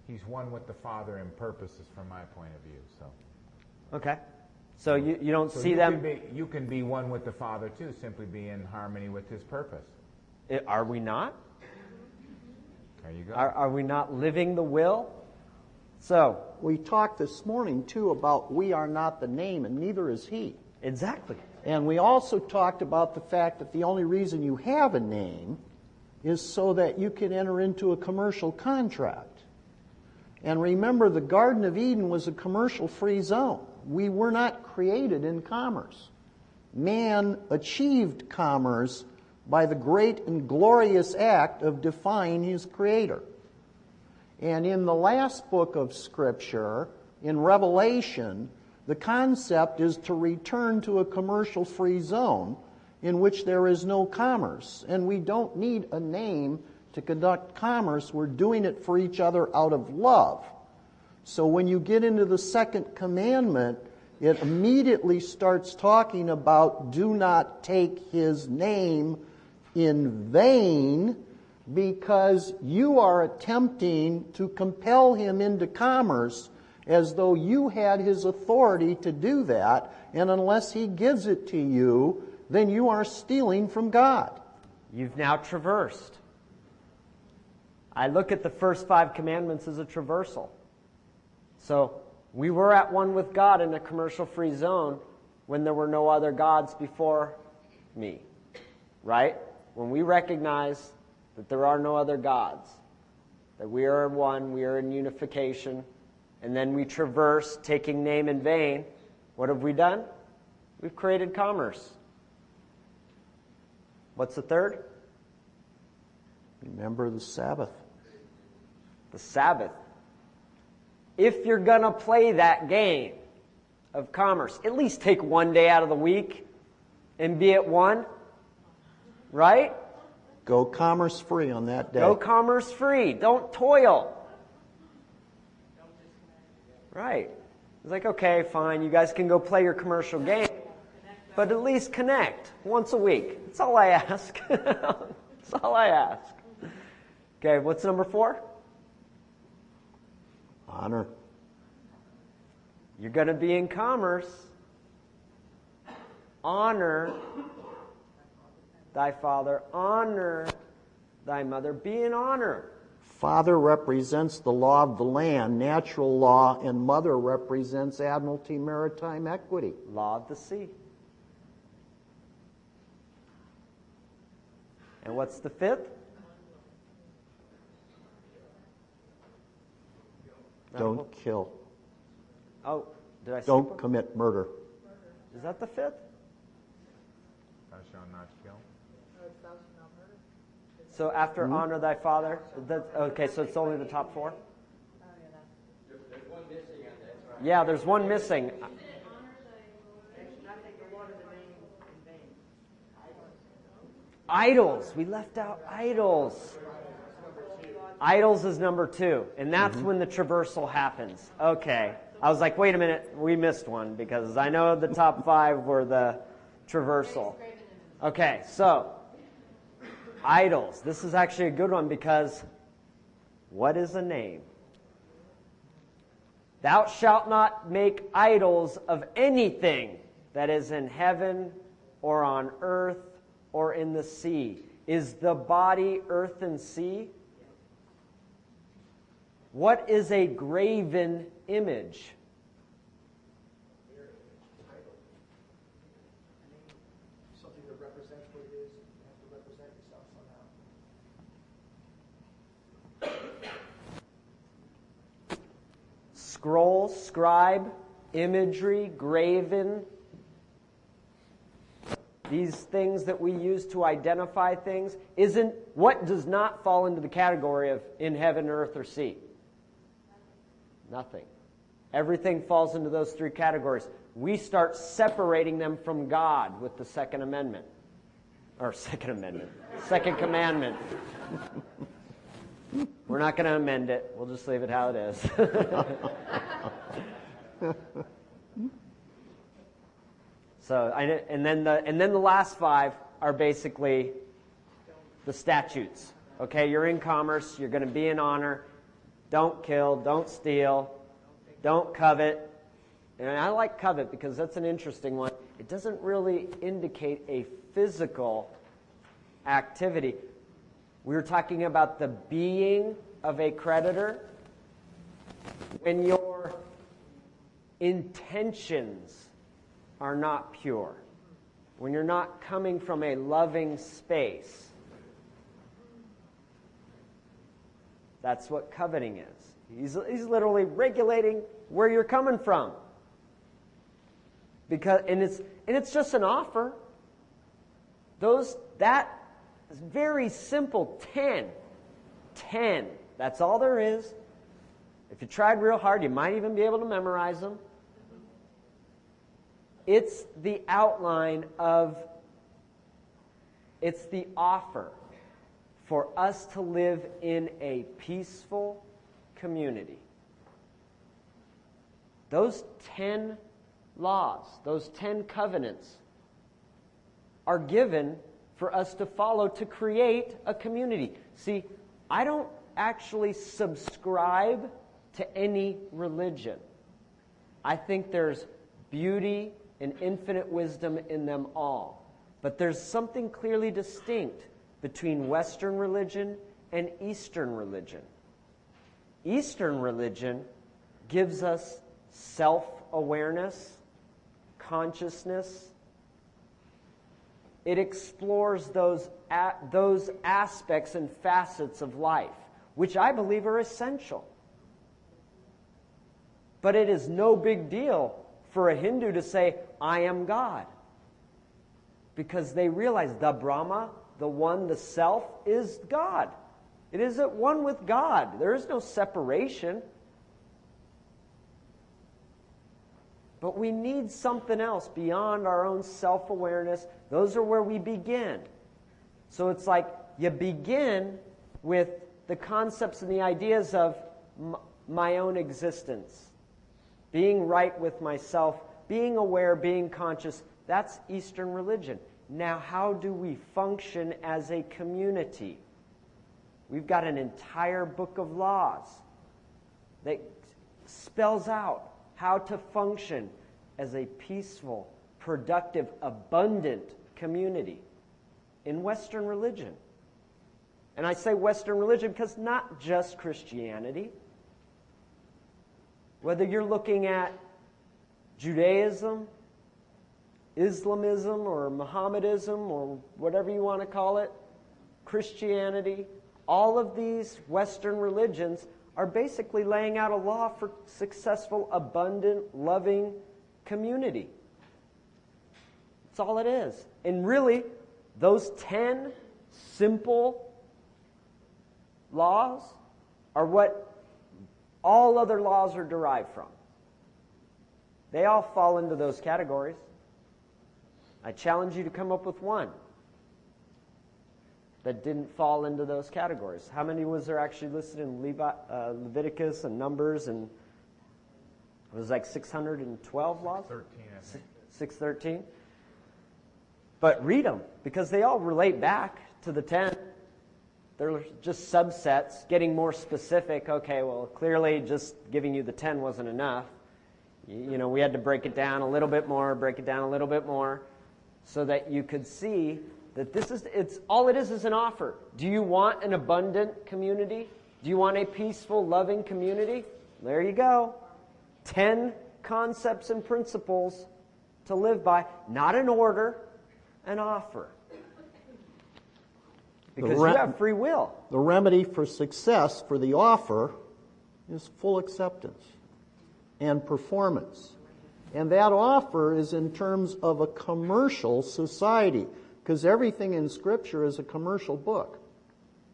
He's one with the Father in purposes from my point of view. So. Okay. So you don't see them... You can be one with the Father too, simply be in harmony with his purpose. Are we not? There you go. Are we not living the will? So... We talked this morning, too, about we are not the name, and neither is he. Exactly. And we also talked about the fact that the only reason you have a name is so that you can enter into a commercial contract. And remember, the Garden of Eden was a commercial-free zone. We were not created in commerce. Man achieved commerce by the great and glorious act of defying his Creator. And in the last book of Scripture, in Revelation, the concept is to return to a commercial-free zone in which there is no commerce. And we don't need a name to conduct commerce. We're doing it for each other out of love. So when you get into the second commandment, it immediately starts talking about do not take his name in vain, because you are attempting to compel him into commerce as though you had his authority to do that, and unless he gives it to you, then you are stealing from God. You've now traversed. I look at the first 5 commandments as a traversal. So we were at one with God in a commercial-free zone when there were no other gods before me, right? When we recognize that there are no other gods, that we are one, we are in unification, and then we traverse, taking name in vain. What have we done? We've created commerce. What's the third? Remember the Sabbath. The Sabbath. If you're going to play that game of commerce, at least take one day out of the week and be at one, right? Go commerce free on that day. Go commerce free. Don't toil. Right. It's like, okay, fine, you guys can go play your commercial game, but at least connect once a week. That's all I ask. That's all I ask. Okay, what's number 4? Honor. You're going to be in commerce. Honor thy father, honor thy mother, be in honor. Father represents the law of the land, natural law, and mother represents admiralty, maritime equity. Law of the sea. And what's the fifth? Don't kill. Oh, did I skip Don't one? commit murder. Is that the fifth? Thou shalt not kill. So after honor thy father, okay, so it's only the top four? Yeah, there's one missing. Idols. We left out idols. Idols is number 2, and that's when the traversal happens. Okay. I was like, wait a minute, we missed one, because I know the top 5 were the traversal. Okay, so idols. This is actually a good one, because what is a name? Thou shalt not make idols of anything that is in heaven or on earth or in the sea. Is the body earth and sea? What is a graven image? Something that represents what it is, you have to represent yourself somehow. Scroll, scribe, imagery, graven. These things that we use to identify things what does not fall into the category of in heaven, earth, or sea? Nothing. Everything falls into those 3 categories. We start separating them from God with the Second Amendment. Or Second Amendment. Second Commandment. We're not going to amend it. We'll just leave it how it is. So, and then the last 5 are basically the statutes. Okay, you're in commerce. You're going to be in honor. Don't kill. Don't steal. Don't covet. And I like covet because that's an interesting one. It doesn't really indicate a physical activity. We were talking about the being of a creditor. When your intentions are not pure, when you're not coming from a loving space, that's what coveting is. He's literally regulating where you're coming from. And it's just an offer. That is very simple. 10. That's all there is. If you tried real hard, you might even be able to memorize them. It's the outline it's the offer for us to live in a peaceful community. Those 10 laws, those 10 covenants are given for us to follow to create a community. See, I don't actually subscribe to any religion. I think there's beauty and infinite wisdom in them all. But there's something clearly distinct between Western religion and Eastern religion. Eastern religion gives us self-awareness, consciousness. It explores those aspects and facets of life, which I believe are essential. But it is no big deal for a Hindu to say, I am God. Because they realize the Brahma, the one, the self, is God. It is at one with God. There is no separation. But we need something else beyond our own self-awareness. Those are where we begin. So it's like you begin with the concepts and the ideas of my own existence. Being right with myself, being aware, being conscious. That's Eastern religion. Now, how do we function as a community? We've got an entire book of laws that spells out how to function as a peaceful, productive, abundant community in Western religion. And I say Western religion because not just Christianity. Whether you're looking at Judaism, Islamism, or Mohammedanism, or whatever you want to call it, Christianity, all of these Western religions are basically laying out a law for successful, abundant, loving community. That's all it is. And really, those 10 simple laws are what all other laws are derived from. They all fall into those categories. I challenge you to come up with one that didn't fall into those categories. How many was there actually listed in Leviticus and Numbers? And it was like 612 laws? 13, I think. 613. But read them, because they all relate back to the 10. They're just subsets, getting more specific. Okay, well, clearly just giving you the 10 wasn't enough. You know, we had to break it down a little bit more, so that you could see that it's all it is an offer. Do you want an abundant community? Do you want a peaceful, loving community? There you go. 10 concepts and principles to live by, not an order, an offer. Because you have free will. The remedy for success for the offer is full acceptance and performance. And that offer is in terms of a commercial society, because everything in Scripture is a commercial book.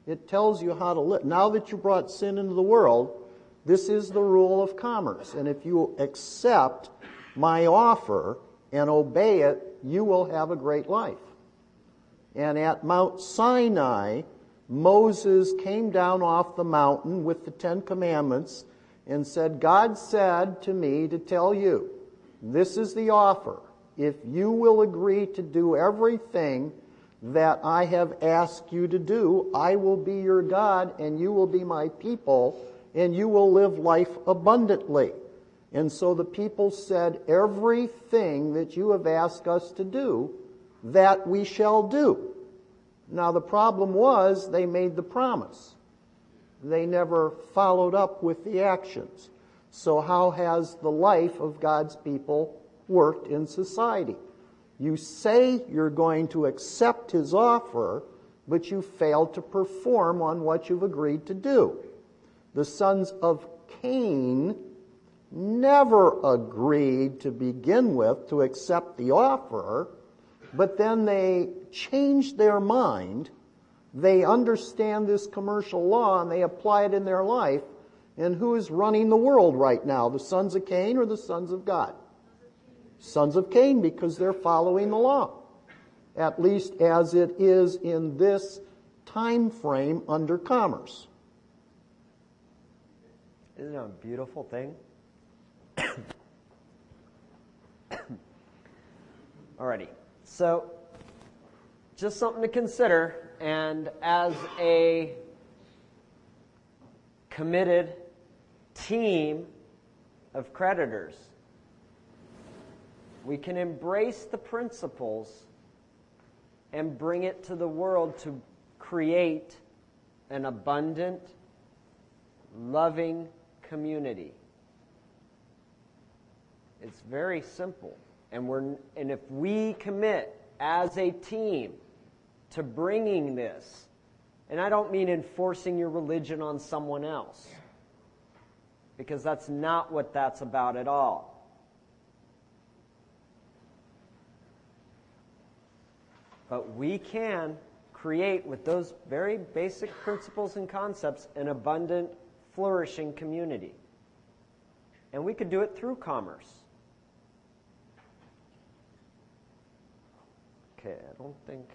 It tells you how to live. Now that you brought sin into the world, this is the rule of commerce. And if you accept my offer and obey it, you will have a great life. And at Mount Sinai, Moses came down off the mountain with the 10 Commandments and said, God said to me to tell you, this is the offer. If you will agree to do everything that I have asked you to do, I will be your God and you will be my people and you will live life abundantly. And so the people said, everything that you have asked us to do, that we shall do. Now the problem was they made the promise. They never followed up with the actions. So how has the life of God's people worked in society? You say you're going to accept His offer, but you fail to perform on what you've agreed to do. The sons of Cain never agreed to begin with to accept the offer, but then they changed their mind. They understand this commercial law and they apply it in their life. And who is running the world right now? The sons of Cain or the sons of God? Sons of Cain, because they're following the law, at least as it is in this time frame under commerce. Isn't it a beautiful thing? Alrighty, so just something to consider, and as a committed team of creditors, we can embrace the principles and bring it to the world to create an abundant, loving community. It's very simple. And if we commit as a team to bringing this, and I don't mean enforcing your religion on someone else, because that's not what that's about at all. But we can create, with those very basic principles and concepts, an abundant, flourishing community. And we could do it through commerce. Okay, I don't think...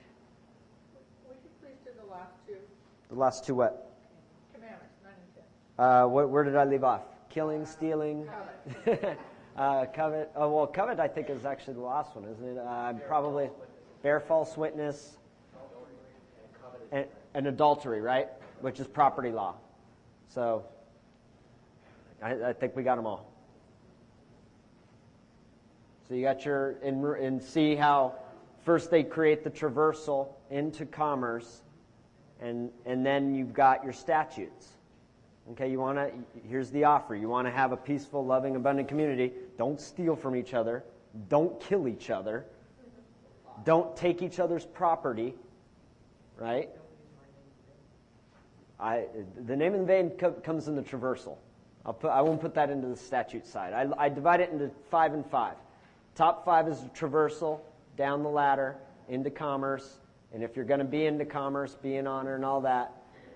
Would you please do the last two The last two what? commandments, 9 and 10? Where did I leave off? Killing, stealing, Covet. covet. Oh, well, covet I think is actually the last one, isn't it? Probably bear false witness and adultery, right? Which is property law. So I think we got them all. So you got your, and see how first they create the traversal into commerce, and then you've got your statutes. Okay, here's the offer. You want to have a peaceful, loving, abundant community. Don't steal from each other. Don't kill each other. Don't take each other's property, right? The name of the vein comes in the traversal. I won't put that into the statute side. I divide it into 5 and 5. Top 5 is traversal, down the ladder, into commerce. And if you're going to be into commerce, be in honor and all that.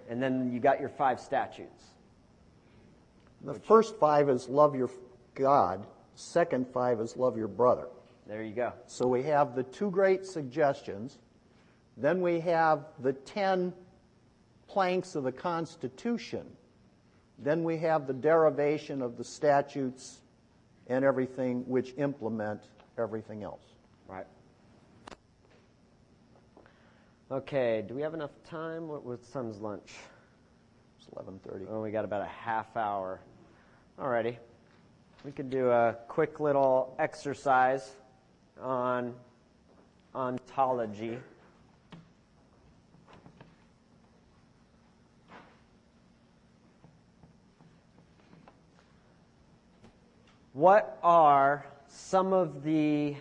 And then you got your 5 statutes. The first 5 is love your God. Second 5 is love your brother. There you go. So we have the 2 great suggestions. Then we have the 10 planks of the Constitution. Then we have the derivation of the statutes and everything which implement everything else. Right. Okay, do we have enough time? What time's lunch? It's 11:30. Oh, we got about a half hour. Alrighty. We could do a quick little exercise on ontology. What are some of the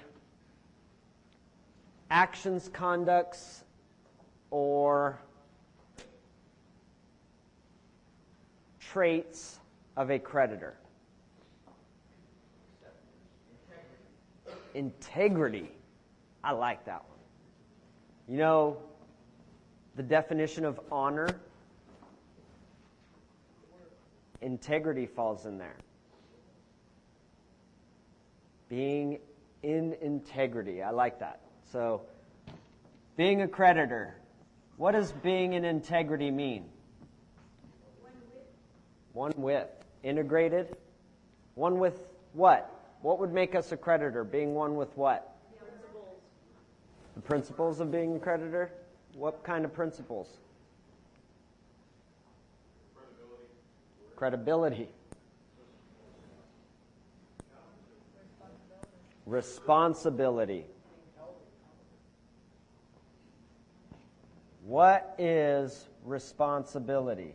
actions, conducts, or traits of a creditor? Integrity. I like that one. You know, the definition of honor? Integrity falls in there. Being in integrity. I like that. So, being a creditor. What does being in integrity mean? One with. Integrated? One with what? What would make us a creditor? Being one with what? The principles of being a creditor? What kind of principles? Credibility. Responsibility. What is responsibility?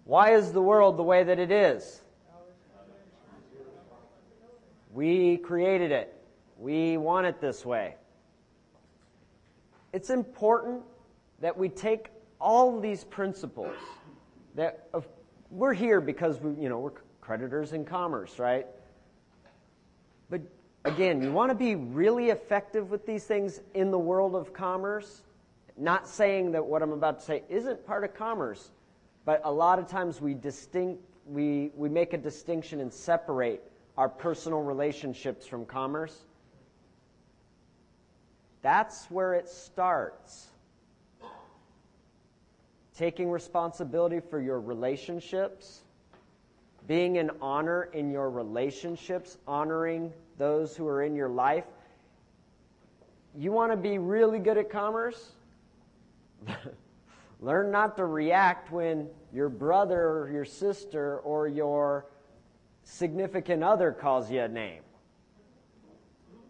Why is the world the way that it is? We created it. We want it this way. It's important that we take all these principles that we're here because we're creditors in commerce, right? But again, you want to be really effective with these things in the world of commerce. Not saying that what I'm about to say isn't part of commerce, but a lot of times we make a distinction and separate our personal relationships from commerce. That's where it starts. Taking responsibility for your relationships, being in honor in your relationships, honoring those who are in your life. You want to be really good at commerce? Learn not to react when your brother or your sister or your significant other calls you a name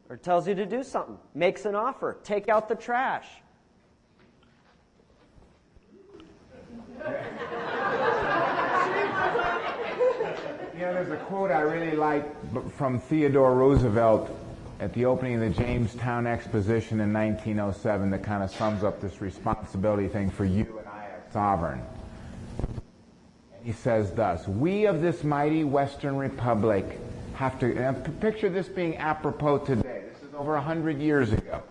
or tells you to do something, makes an offer, take out the trash. There's a quote I really like from Theodore Roosevelt at the opening of the Jamestown Exposition in 1907 that kind of sums up this responsibility thing for you and I as sovereign. And he says thus: "We of this mighty Western Republic have to," and picture this being apropos today. This is over 100 years ago.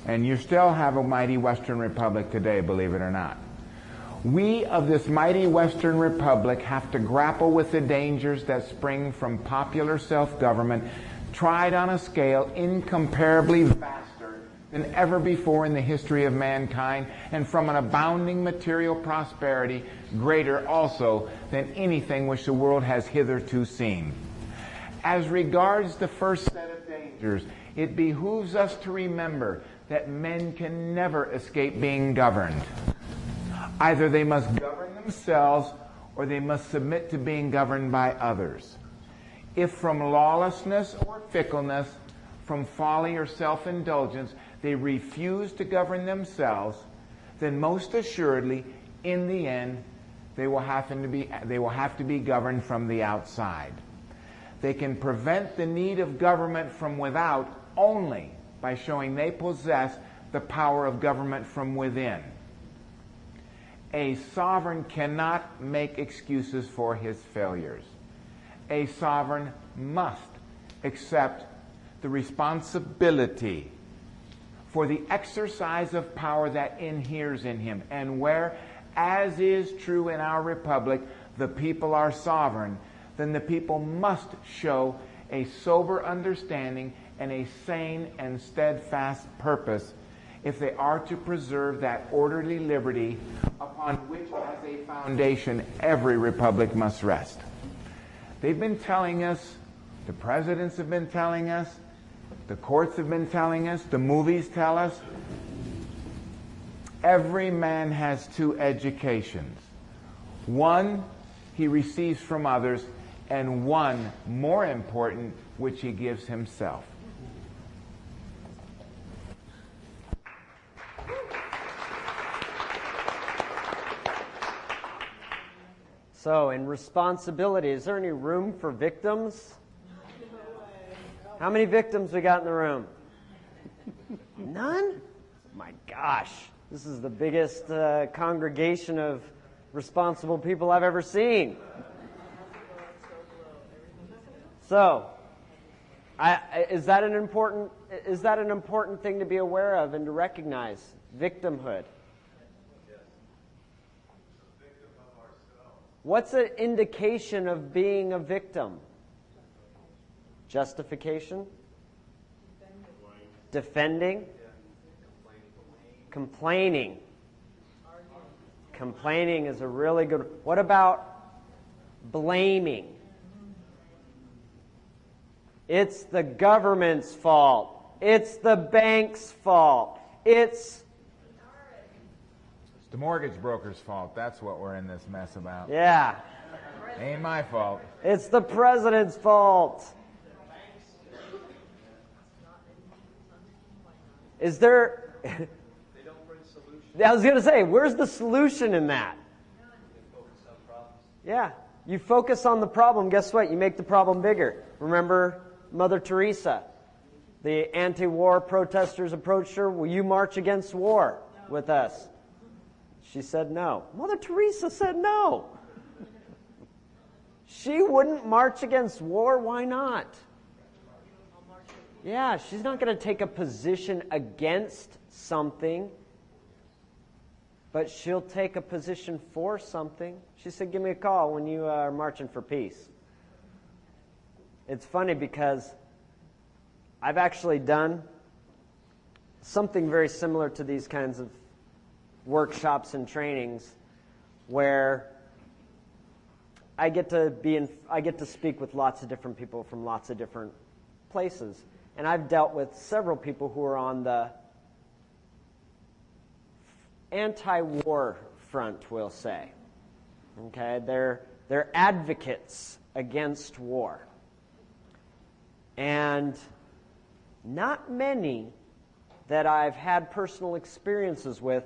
And you still have a mighty Western Republic today, believe it or not. "We of this mighty Western Republic have to grapple with the dangers that spring from popular self-government tried on a scale incomparably vaster than ever before in the history of mankind, and from an abounding material prosperity greater also than anything which the world has hitherto seen. As regards the first set of dangers, it behooves us to remember that men can never escape being governed. Either they must govern themselves or they must submit to being governed by others. If from lawlessness or fickleness, from folly or self-indulgence, they refuse to govern themselves, then most assuredly, in the end, they will have to be governed from the outside. They can prevent the need of government from without only by showing they possess the power of government from within. A sovereign cannot make excuses for his failures. A sovereign must accept the responsibility for the exercise of power that inheres in him. And where, as is true in our republic, the people are sovereign, then the people must show a sober understanding and a sane and steadfast purpose if they are to preserve that orderly liberty upon which, as a foundation, every republic must rest. They've been telling us, the presidents have been telling us, the courts have been telling us, the movies tell us, every man has two educations. One he receives from others, and one, more important, which he gives himself. So, in responsibility, is there any room for victims? How many victims we got in the room? None? My gosh, this is the biggest congregation of responsible people I've ever seen. So, is that an important thing to be aware of and to recognize? Victimhood. What's an indication of being a victim? Justification? Defending? Complaining. Complaining is a really good. What about blaming? It's the government's fault. It's the bank's fault. It's the mortgage broker's fault. That's what we're in this mess about. Yeah. Ain't my fault. It's the president's fault. Is there... They don't bring solutions. I was going to say, where's the solution in that? Yeah. You focus on the problem, guess what? You make the problem bigger. Remember Mother Teresa? The anti-war protesters approached her, will you march against war with us? She said no. Mother Teresa said no. She wouldn't march against war. Why not? Yeah, she's not going to take a position against something, but she'll take a position for something. She said, give me a call when you are marching for peace. It's funny because I've actually done something very similar to these kinds of workshops and trainings where I get to speak with lots of different people from lots of different places. And I've dealt with several people who are on the anti-war front, we'll say. Okay, they're advocates against war. And not many that I've had personal experiences with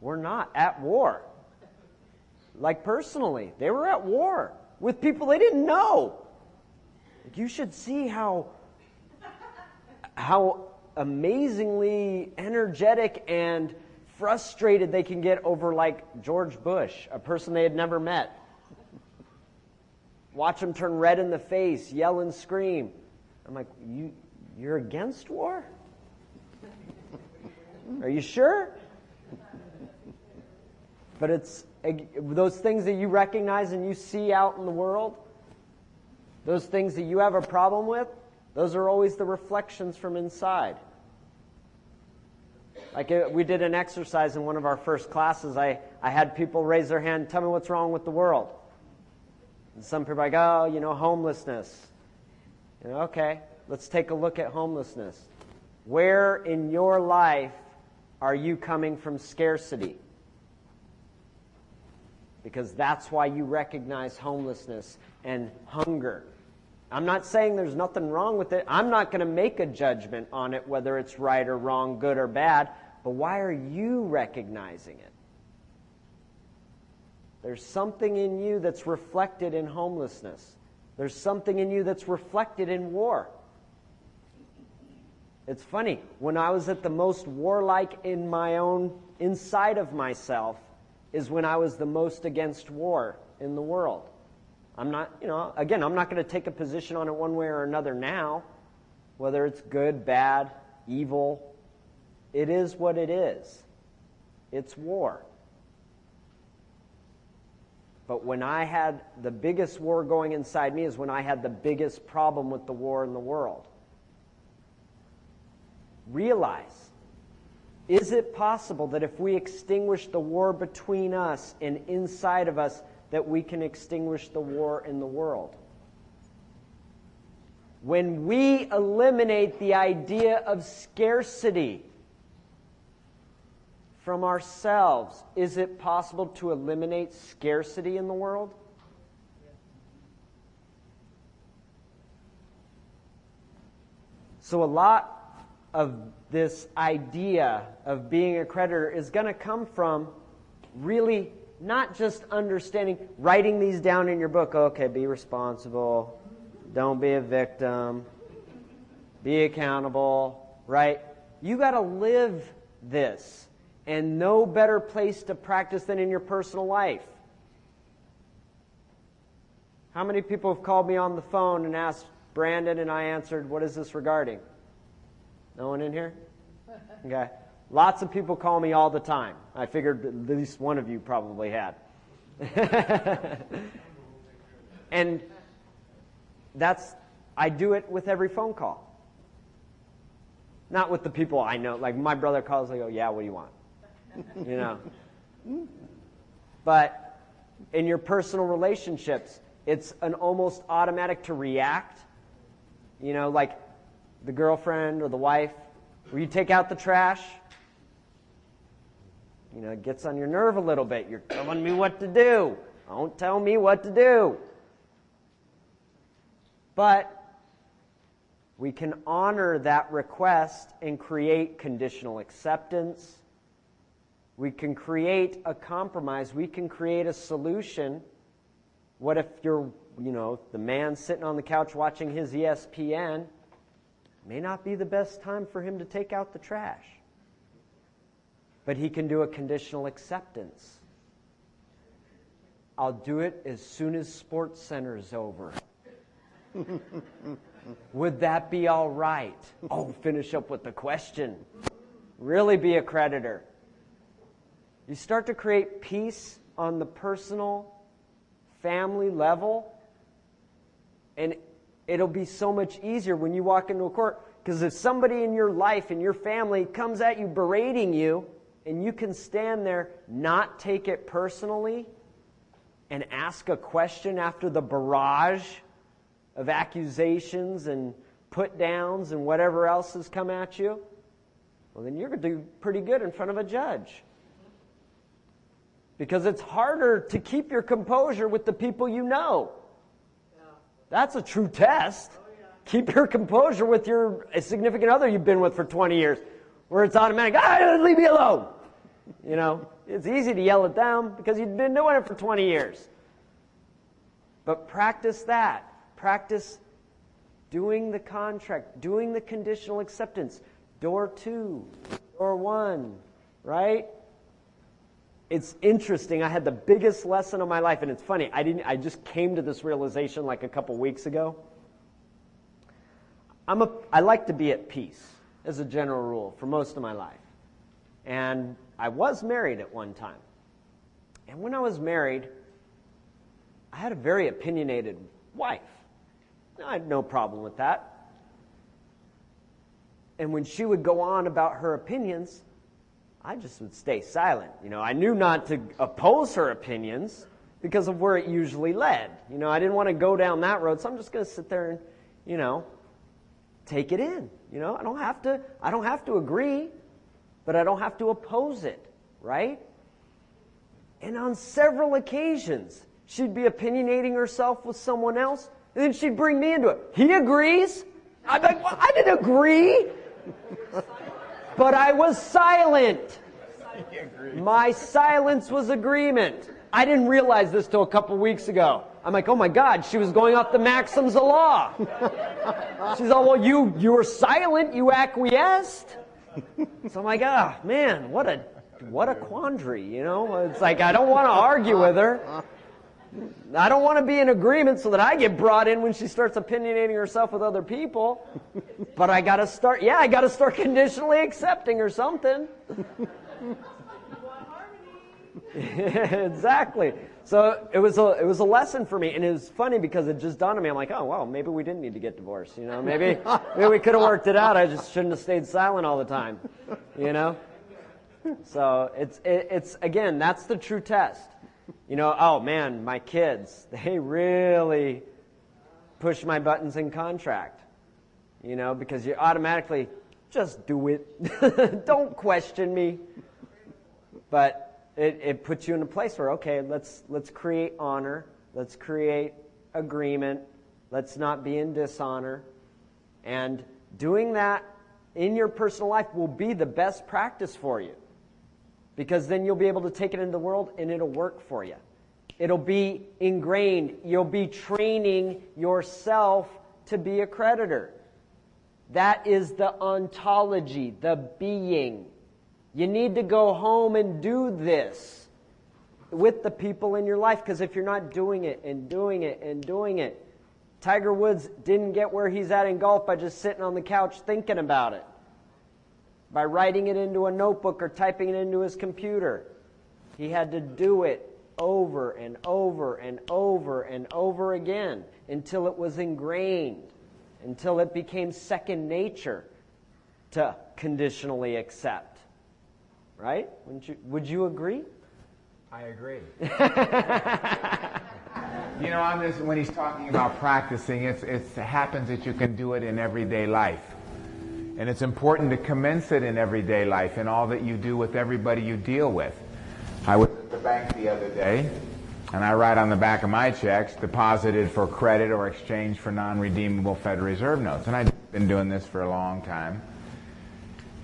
were not at war. Like personally, they were at war with people they didn't know. You should see how amazingly energetic and frustrated they can get over, like, George Bush, a person they had never met. Watch them turn red in the face, yell and scream. I'm like, you're against war? Are you sure? But it's those things that you recognize and you see out in the world, those things that you have a problem with, those are always the reflections from inside. Like we did an exercise in one of our first classes. I had people raise their hand, tell me what's wrong with the world. And some people are like, oh, homelessness. Okay, let's take a look at homelessness. Where in your life are you coming from scarcity? Because that's why you recognize homelessness and hunger. I'm not saying there's nothing wrong with it. I'm not going to make a judgment on it, whether it's right or wrong, good or bad. But why are you recognizing it? There's something in you that's reflected in homelessness. There's something in you that's reflected in war. It's funny, when I was at the most warlike in my own, inside of myself, is when I was the most against war in the world. I'm not, again, I'm not going to take a position on it one way or another now, whether it's good, bad, evil. It is what it is. It's war. But when I had the biggest war going inside me is when I had the biggest problem with the war in the world. Realize, is it possible that if we extinguish the war between us and inside of us, that we can extinguish the war in the world? When we eliminate the idea of scarcity from ourselves, is it possible to eliminate scarcity in the world? So a lot of this idea of being a creditor is going to come from really not just understanding, writing these down in your book. Okay, be responsible. Don't be a victim. Be accountable, right? You got to live this. And no better place to practice than in your personal life. How many people have called me on the phone and asked Brandon, and I answered, what is this regarding? No one in here? Okay. Lots of people call me all the time. I figured at least one of you probably had. And I do it with every phone call. Not with the people I know. Like my brother calls, I go, yeah, what do you want? But in your personal relationships, it's an almost automatic to react. Like the girlfriend or the wife, where you take out the trash. It gets on your nerve a little bit. You're telling me what to do. Don't tell me what to do. But we can honor that request and create conditional acceptance. We can create a compromise. We can create a solution. What if you're, the man sitting on the couch watching his ESPN? May not be the best time for him to take out the trash. But he can do a conditional acceptance. I'll do it as soon as Sports Center is over. Would that be all right? Oh, finish up with the question. Really be a creditor. You start to create peace on the personal, family level, and it'll be so much easier when you walk into a court. Because if somebody in your life, in your family, comes at you berating you, and you can stand there, not take it personally, and ask a question after the barrage of accusations and put-downs and whatever else has come at you, well, then you're going to do pretty good in front of a judge. Because it's harder to keep your composure with the people you know. That's a true test. Keep your composure with your significant other you've been with for 20 years, where it's automatic, leave me alone. It's easy to yell at them because you've been doing it for 20 years. But practice that. Practice doing the contract, doing the conditional acceptance. Door 2, door 1, right? It's interesting. I had the biggest lesson of my life, and it's funny. I just came to this realization like a couple weeks ago. I like to be at peace as a general rule for most of my life. And I was married at one time. And when I was married, I had a very opinionated wife. I had no problem with that. And when she would go on about her opinions, I just would stay silent. I knew not to oppose her opinions because of where it usually led. I didn't want to go down that road, so I'm just going to sit there and, take it in. I don't have to agree, but I don't have to oppose it, right? And on several occasions, she'd be opinionating herself with someone else, and then she'd bring me into it. He agrees? I'm like, well, I didn't agree. But I was silent. My silence was agreement. I didn't realize this till a couple weeks ago. I'm like, oh my God, she was going off the maxims of law. She's all, well, you were silent, you acquiesced. So I'm like, oh man, what a quandary, you know? It's like, I don't want to argue with her. I don't want to be in agreement so that I get brought in when she starts opinionating herself with other people. But I got to start conditionally accepting or something. Exactly. So it was a lesson for me, and it was funny because it just dawned on me. I'm like, oh well, maybe we didn't need to get divorced. You know, maybe we could have worked it out. I just shouldn't have stayed silent all the time. You know. So it's again, that's the true test. You know, oh man, my kids, they really push my buttons in contract. You know, because you automatically just do it. Don't question me. But it puts you in a place where, okay, let's create honor, let's create agreement, let's not be in dishonor. And doing that in your personal life will be the best practice for you. Because then you'll be able to take it into the world and it'll work for you. It'll be ingrained. You'll be training yourself to be a creditor. That is the ontology, the being. You need to go home and do this with the people in your life, because if you're not doing it and doing it and doing it, Tiger Woods didn't get where he's at in golf by just sitting on the couch thinking about it, by writing it into a notebook or typing it into his computer. He had to do it over and over and over and over again until it was ingrained, until it became second nature to conditionally accept. Right? Would you agree? I agree. You know, on this, when he's talking about practicing, it happens that you can do it in everyday life. And it's important to commence it in everyday life in all that you do with everybody you deal with. I was at the bank the other day, and I write on the back of my checks, deposited for credit or exchange for non-redeemable Federal Reserve notes. And I've been doing this for a long time.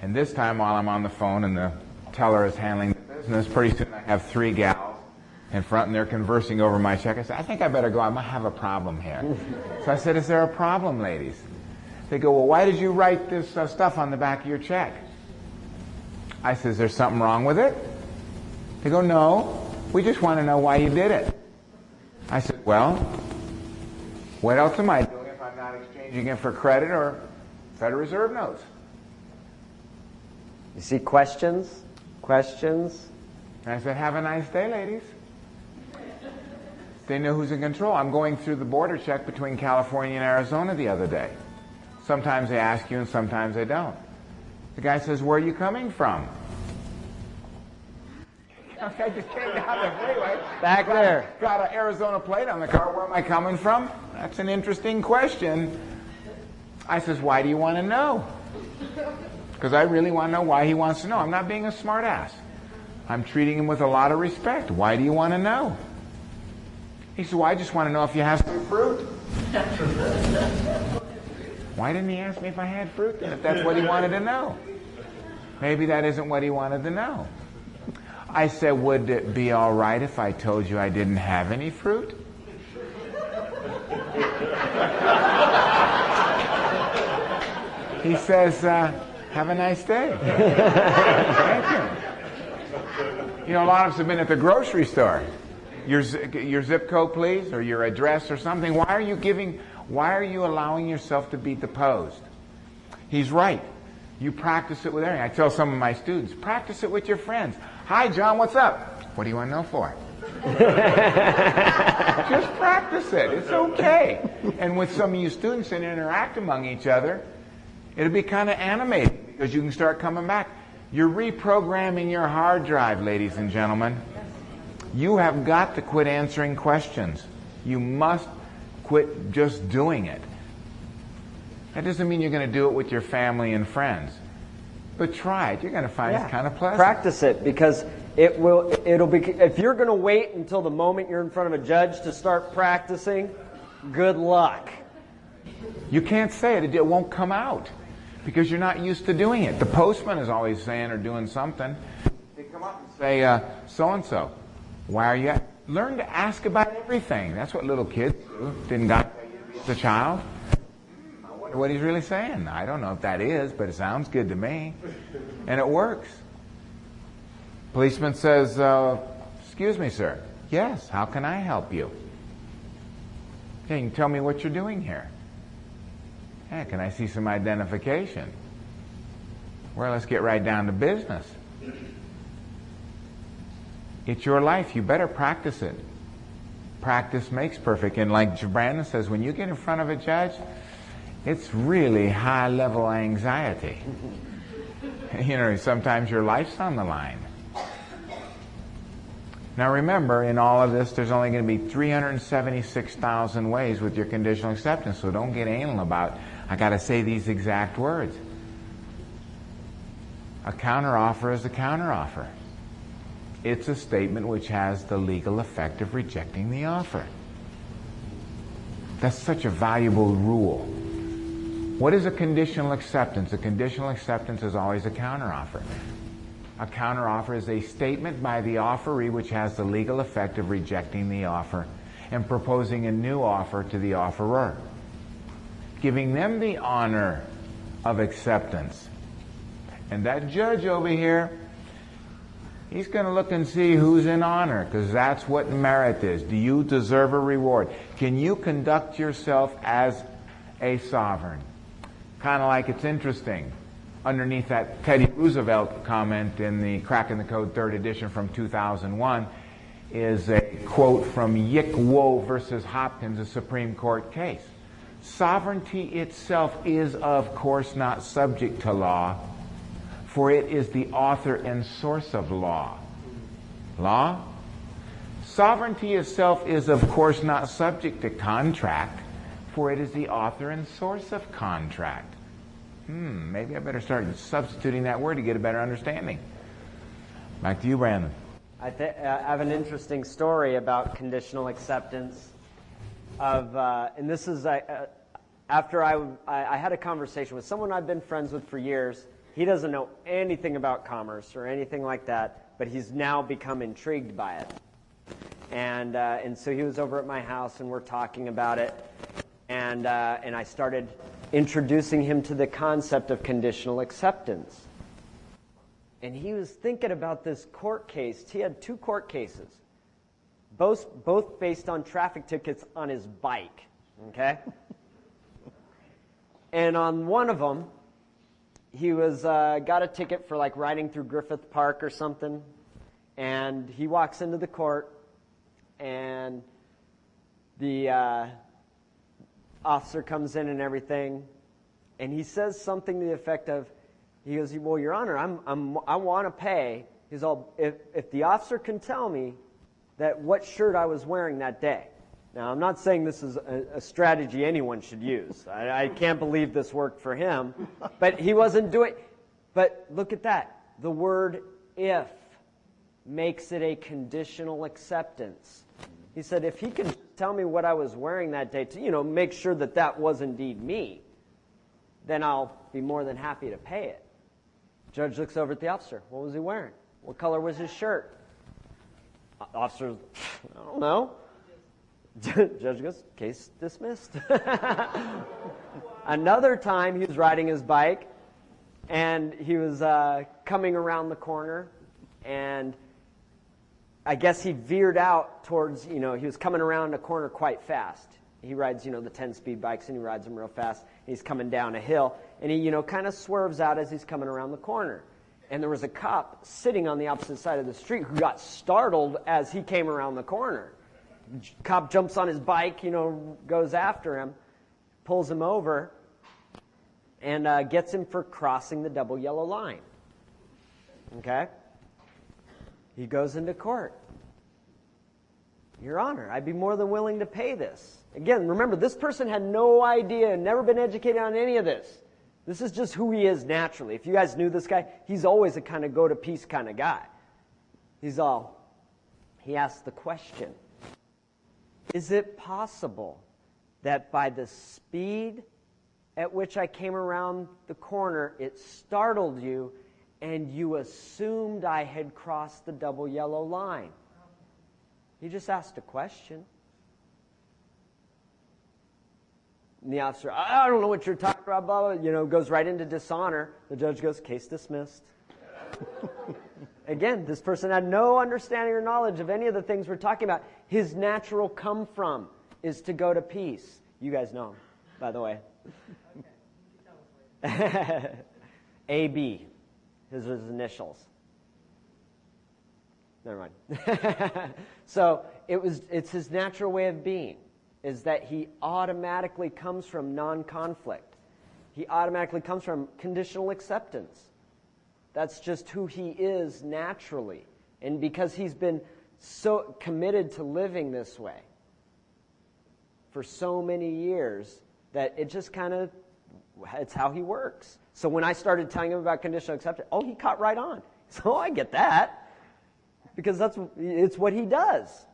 And this time, while I'm on the phone and the teller is handling the business, pretty soon I have 3 gals in front and they're conversing over my check. I said, I think I better go. I might have a problem here. So I said, is there a problem, ladies? They go, well, why did you write this stuff on the back of your check? I said, is there something wrong with it? They go, no, we just want to know why you did it. I said, well, what else am I doing if I'm not exchanging it for credit or Federal Reserve notes? You see questions? Questions? And I said, have a nice day, ladies. They know who's in control. I'm going through the border check between California and Arizona the other day. Sometimes they ask you and sometimes they don't. The guy says, where are you coming from? I just came down the freeway. Back there. Got an Arizona plate on the car. Where am I coming from? That's an interesting question. I says, why do you want to know? Because I really want to know why he wants to know. I'm not being a smart ass. I'm treating him with a lot of respect. Why do you want to know? He said, well, I just want to know if you have some fruit. Why didn't he ask me if I had fruit then, if that's what he wanted to know? Maybe that isn't what he wanted to know. I said, would it be all right if I told you I didn't have any fruit? He says, have a nice day. Thank you. You know, a lot of us have been at the grocery store. Your zip code, please, or your address or something. Why are you allowing yourself to be deposed? He's right. You practice it with everything. I tell some of my students, practice it with your friends. Hi, John, what's up? What do you want to know for? Just practice it. It's okay. And with some of you students that interact among each other, it'll be kind of animating because you can start coming back. You're reprogramming your hard drive, ladies and gentlemen. You have got to quit answering questions. You must quit just doing it. That doesn't mean you're going to do it with your family and friends. But try it. You're going to find it's kind of pleasant. Practice it, because it'll be, if you're going to wait until the moment you're in front of a judge to start practicing, good luck. You can't say it. It won't come out because you're not used to doing it. The postman is always saying or doing something. They come up and say, so-and-so, why are you at? Learn to ask about everything. That's what little kids do. Didn't God tell you to be as a child? I wonder what he's really saying. I don't know if that is, but it sounds good to me. And it works. Policeman says, excuse me, sir. Yes, how can I help you? Can you tell me what you're doing here? Yeah, can I see some identification? Well, let's get right down to business. It's your life. You better practice it. Practice makes perfect. And like Brandon says, when you get in front of a judge, it's really high-level anxiety. You know, sometimes your life's on the line. Now remember, in all of this, there's only going to be 376,000 ways with your conditional acceptance, so don't get anal about, I got to say these exact words. A counteroffer is a counteroffer. It's a statement which has the legal effect of rejecting the offer. That's such a valuable rule. What is a conditional acceptance? A conditional acceptance is always a counteroffer. A counteroffer is a statement by the offeree which has the legal effect of rejecting the offer and proposing a new offer to the offeror, giving them the honor of acceptance. And that judge over here, he's going to look and see who's in honor, because that's what merit is. Do you deserve a reward? Can you conduct yourself as a sovereign? Kind of like, it's interesting. Underneath that Teddy Roosevelt comment in the Cracking the Code 3rd edition from 2001 is a quote from Yick Wo versus Hopkins, a Supreme Court case. Sovereignty itself is, of course, not subject to law, for it is the author and source of law. Law? Sovereignty itself is, of course, not subject to contract, for it is the author and source of contract. Maybe I better start substituting that word to get a better understanding. Back to you, Brandon. I have an interesting story about conditional acceptance. And this is after I had a conversation with someone I've been friends with for years. He doesn't know anything about commerce or anything like that, but he's now become intrigued by it. And so he was over at my house, and we're talking about it. And I started introducing him to the concept of conditional acceptance. And he was thinking about this court case. He had 2 court cases, both based on traffic tickets on his bike, okay? And on one of them, he was got a ticket for like riding through Griffith Park or something. And he walks into the court, and the officer comes in and everything, and he says something to the effect of, he goes, well, Your Honor, I want to pay. He's all, if the officer can tell me that what shirt I was wearing that day. Now, I'm not saying this is a strategy anyone should use. I can't believe this worked for him, but he wasn't doing. But look at that. The word if makes it a conditional acceptance. He said, if he can tell me what I was wearing that day to, make sure that that was indeed me, then I'll be more than happy to pay it. Judge looks over at the officer. What was he wearing? What color was his shirt? Officer, I don't know. Judge goes, case dismissed. Another time he was riding his bike, and he was coming around the corner, and I guess he veered out towards, he was coming around a corner quite fast. He rides, the 10-speed bikes, and he rides them real fast. He's coming down a hill, and he, kind of swerves out as he's coming around the corner. And there was a cop sitting on the opposite side of the street who got startled as he came around the corner. Cop jumps on his bike, goes after him, pulls him over, and gets him for crossing the double yellow line. Okay? He goes into court. Your Honor, I'd be more than willing to pay this. Again, remember, this person had no idea, never been educated on any of this. This is just who he is naturally. If you guys knew this guy, he's always a kind of go-to-peace kind of guy. He asked the question, is it possible that by the speed at which I came around the corner, it startled you and you assumed I had crossed the double yellow line? He just asked a question. And the officer, I don't know what you're talking about, blah, blah, goes right into dishonor. The judge goes, case dismissed. Again, this person had no understanding or knowledge of any of the things we're talking about. His natural come from is to go to peace. You guys know him, by the way. AB, his initials. Never mind. So it's his natural way of being, is that he automatically comes from non-conflict. He automatically comes from conditional acceptance. That's just who he is naturally. And because he's been so committed to living this way for so many years, that it just kind of, it's how he works. So when I started telling him about conditional acceptance, he caught right on. So I get that. Because it's what he does.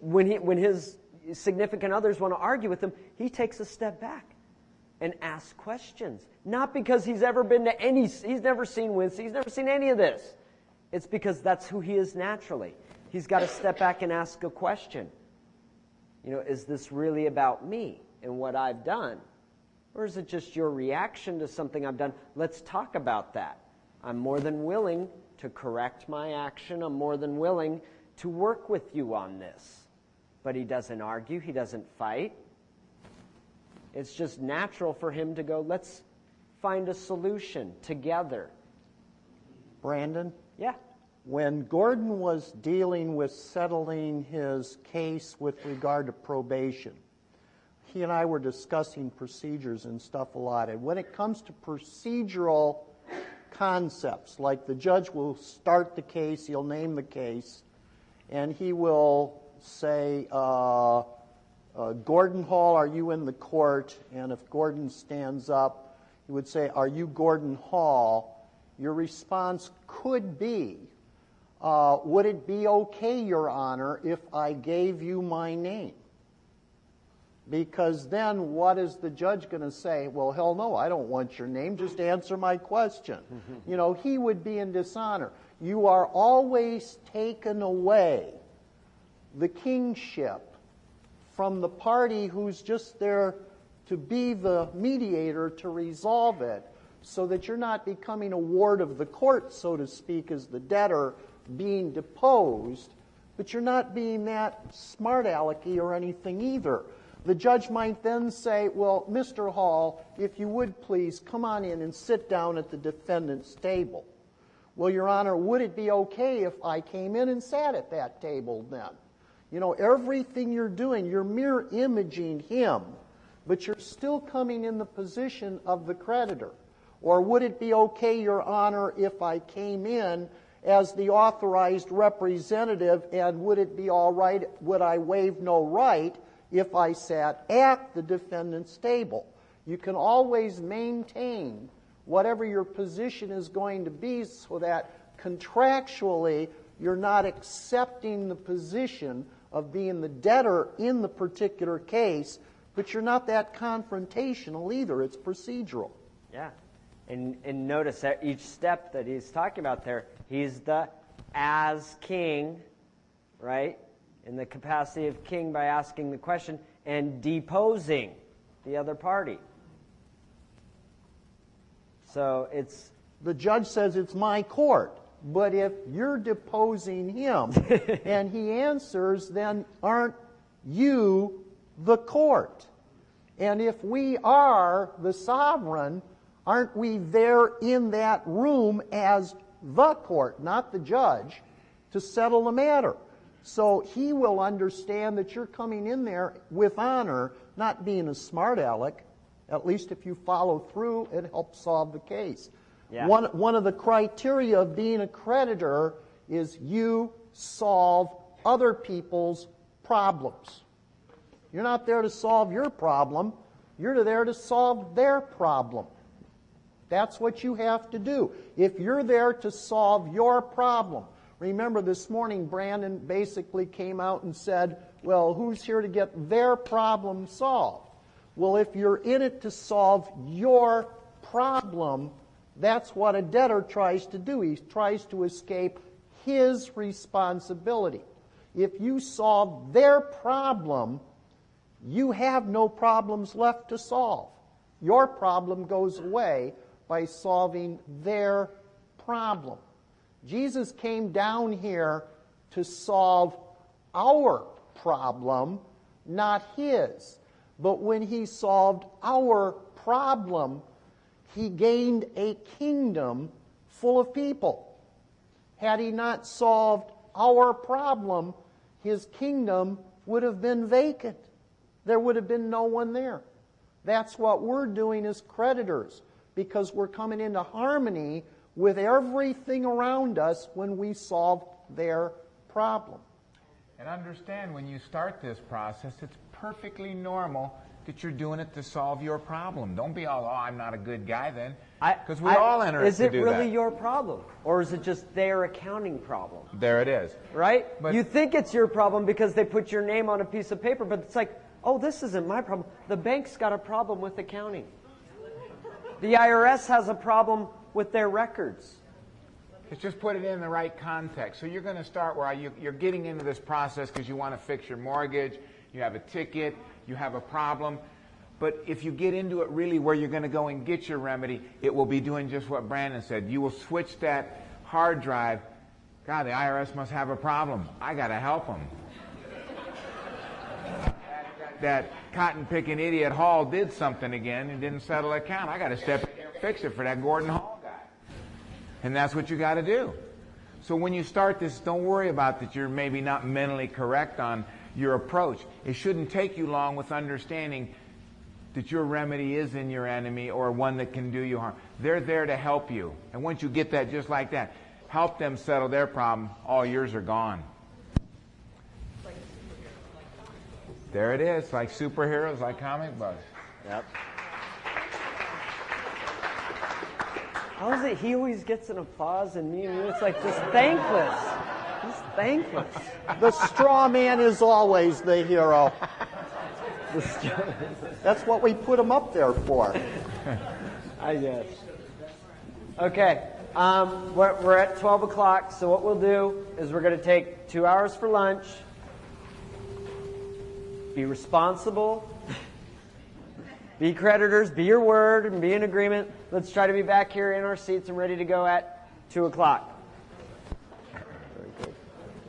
When his significant others want to argue with him, he takes a step back and asks questions. Not because he's ever been to he's never seen Winston, he's never seen any of this. It's because that's who he is naturally. He's got to step back and ask a question. Is this really about me and what I've done? Or is it just your reaction to something I've done? Let's talk about that. I'm more than willing to correct my action. I'm more than willing to work with you on this. But he doesn't argue. He doesn't fight. It's just natural for him to go, let's find a solution together. Brandon? Yeah. When Gordon was dealing with settling his case with regard to probation, he and I were discussing procedures and stuff a lot. And when it comes to procedural concepts, like the judge will start the case, he'll name the case, and he will say, Gordon Hall, are you in the court? And if Gordon stands up, he would say, are you Gordon Hall? Your response could be, would it be okay, Your Honor, if I gave you my name? Because then what is the judge going to say? Well, hell no, I don't want your name. Just answer my question. He would be in dishonor. You are always taken away the kingship from the party who's just there to be the mediator to resolve it, so that you're not becoming a ward of the court, so to speak, as the debtor being deposed, but you're not being that smart-alecky or anything either. The judge might then say, well, Mr. Hall, if you would please come on in and sit down at the defendant's table. Well, Your Honor, would it be okay if I came in and sat at that table then? Everything you're doing, you're mirror imaging him, but you're still coming in the position of the creditor. Or would it be okay, Your Honor, if I came in as the authorized representative, and would it be all right, would I waive no right if I sat at the defendant's table? You can always maintain whatever your position is going to be, so that contractually you're not accepting the position of being the debtor in the particular case, but you're not that confrontational either. It's procedural. Yeah. And notice that each step that he's talking about there, he's the as king, right? In the capacity of king by asking the question and deposing the other party. So it's... The judge says it's my court, but if you're deposing him and he answers, then aren't you the court? And if we are the sovereign, aren't we there in that room as the court, not the judge, to settle the matter? So he will understand that you're coming in there with honor, not being a smart aleck. At least if you follow through, it helps solve the case. Yeah. One of the criteria of being a creditor is you solve other people's problems. You're not there to solve your problem. You're there to solve their problem. That's what you have to do. If you're there to solve your problem. Remember this morning, Brandon basically came out and said, well, who's here to get their problem solved? Well, if you're in it to solve your problem, that's what a debtor tries to do. He tries to escape his responsibility. If you solve their problem, you have no problems left to solve. Your problem goes away by solving their problem. Jesus came down here to solve our problem, not his. But when he solved our problem, he gained a kingdom full of people. Had he not solved our problem, his kingdom would have been vacant. There would have been no one there. That's what we're doing as creditors, because we're coming into harmony with everything around us when we solve their problem. And understand, when you start this process, it's perfectly normal that you're doing it to solve your problem. Don't be all, oh, I'm not a good guy then. Because we all enter it to do that. Is it really your problem? Or is it just their accounting problem? There it is. Right? But you think it's your problem because they put your name on a piece of paper, but it's like, oh, this isn't my problem. The bank's got a problem with accounting. The IRS has a problem with their records. It's just put it in the right context. So you're going to start where you're getting into this process because you want to fix your mortgage, you have a ticket, you have a problem. But if you get into it really where you're going to go and get your remedy, it will be doing just what Brandon said. You will switch that hard drive. God, the IRS must have a problem. I got to help them. That cotton-picking idiot Hall did something again and didn't settle an account. I got to step in here and fix it for that Gordon Hall guy. And that's what you got to do. So when you start this, don't worry about that you're maybe not mentally correct on your approach. It shouldn't take you long with understanding that your remedy is in your enemy or one that can do you harm. They're there to help you. And once you get that just like that, help them settle their problem, all yours are gone. There it is, like superheroes, like comic books. Yep. How is it he always gets an applause and me and you, it's like just thankless. Just thankless. The straw man is always the hero. That's what we put him up there for. I guess. Okay. We're at 12 o'clock, so what we'll do is we're going to take 2 hours for lunch. Be responsible. Be creditors. Be your word and be in agreement. Let's try to be back here in our seats and ready to go at 2 o'clock.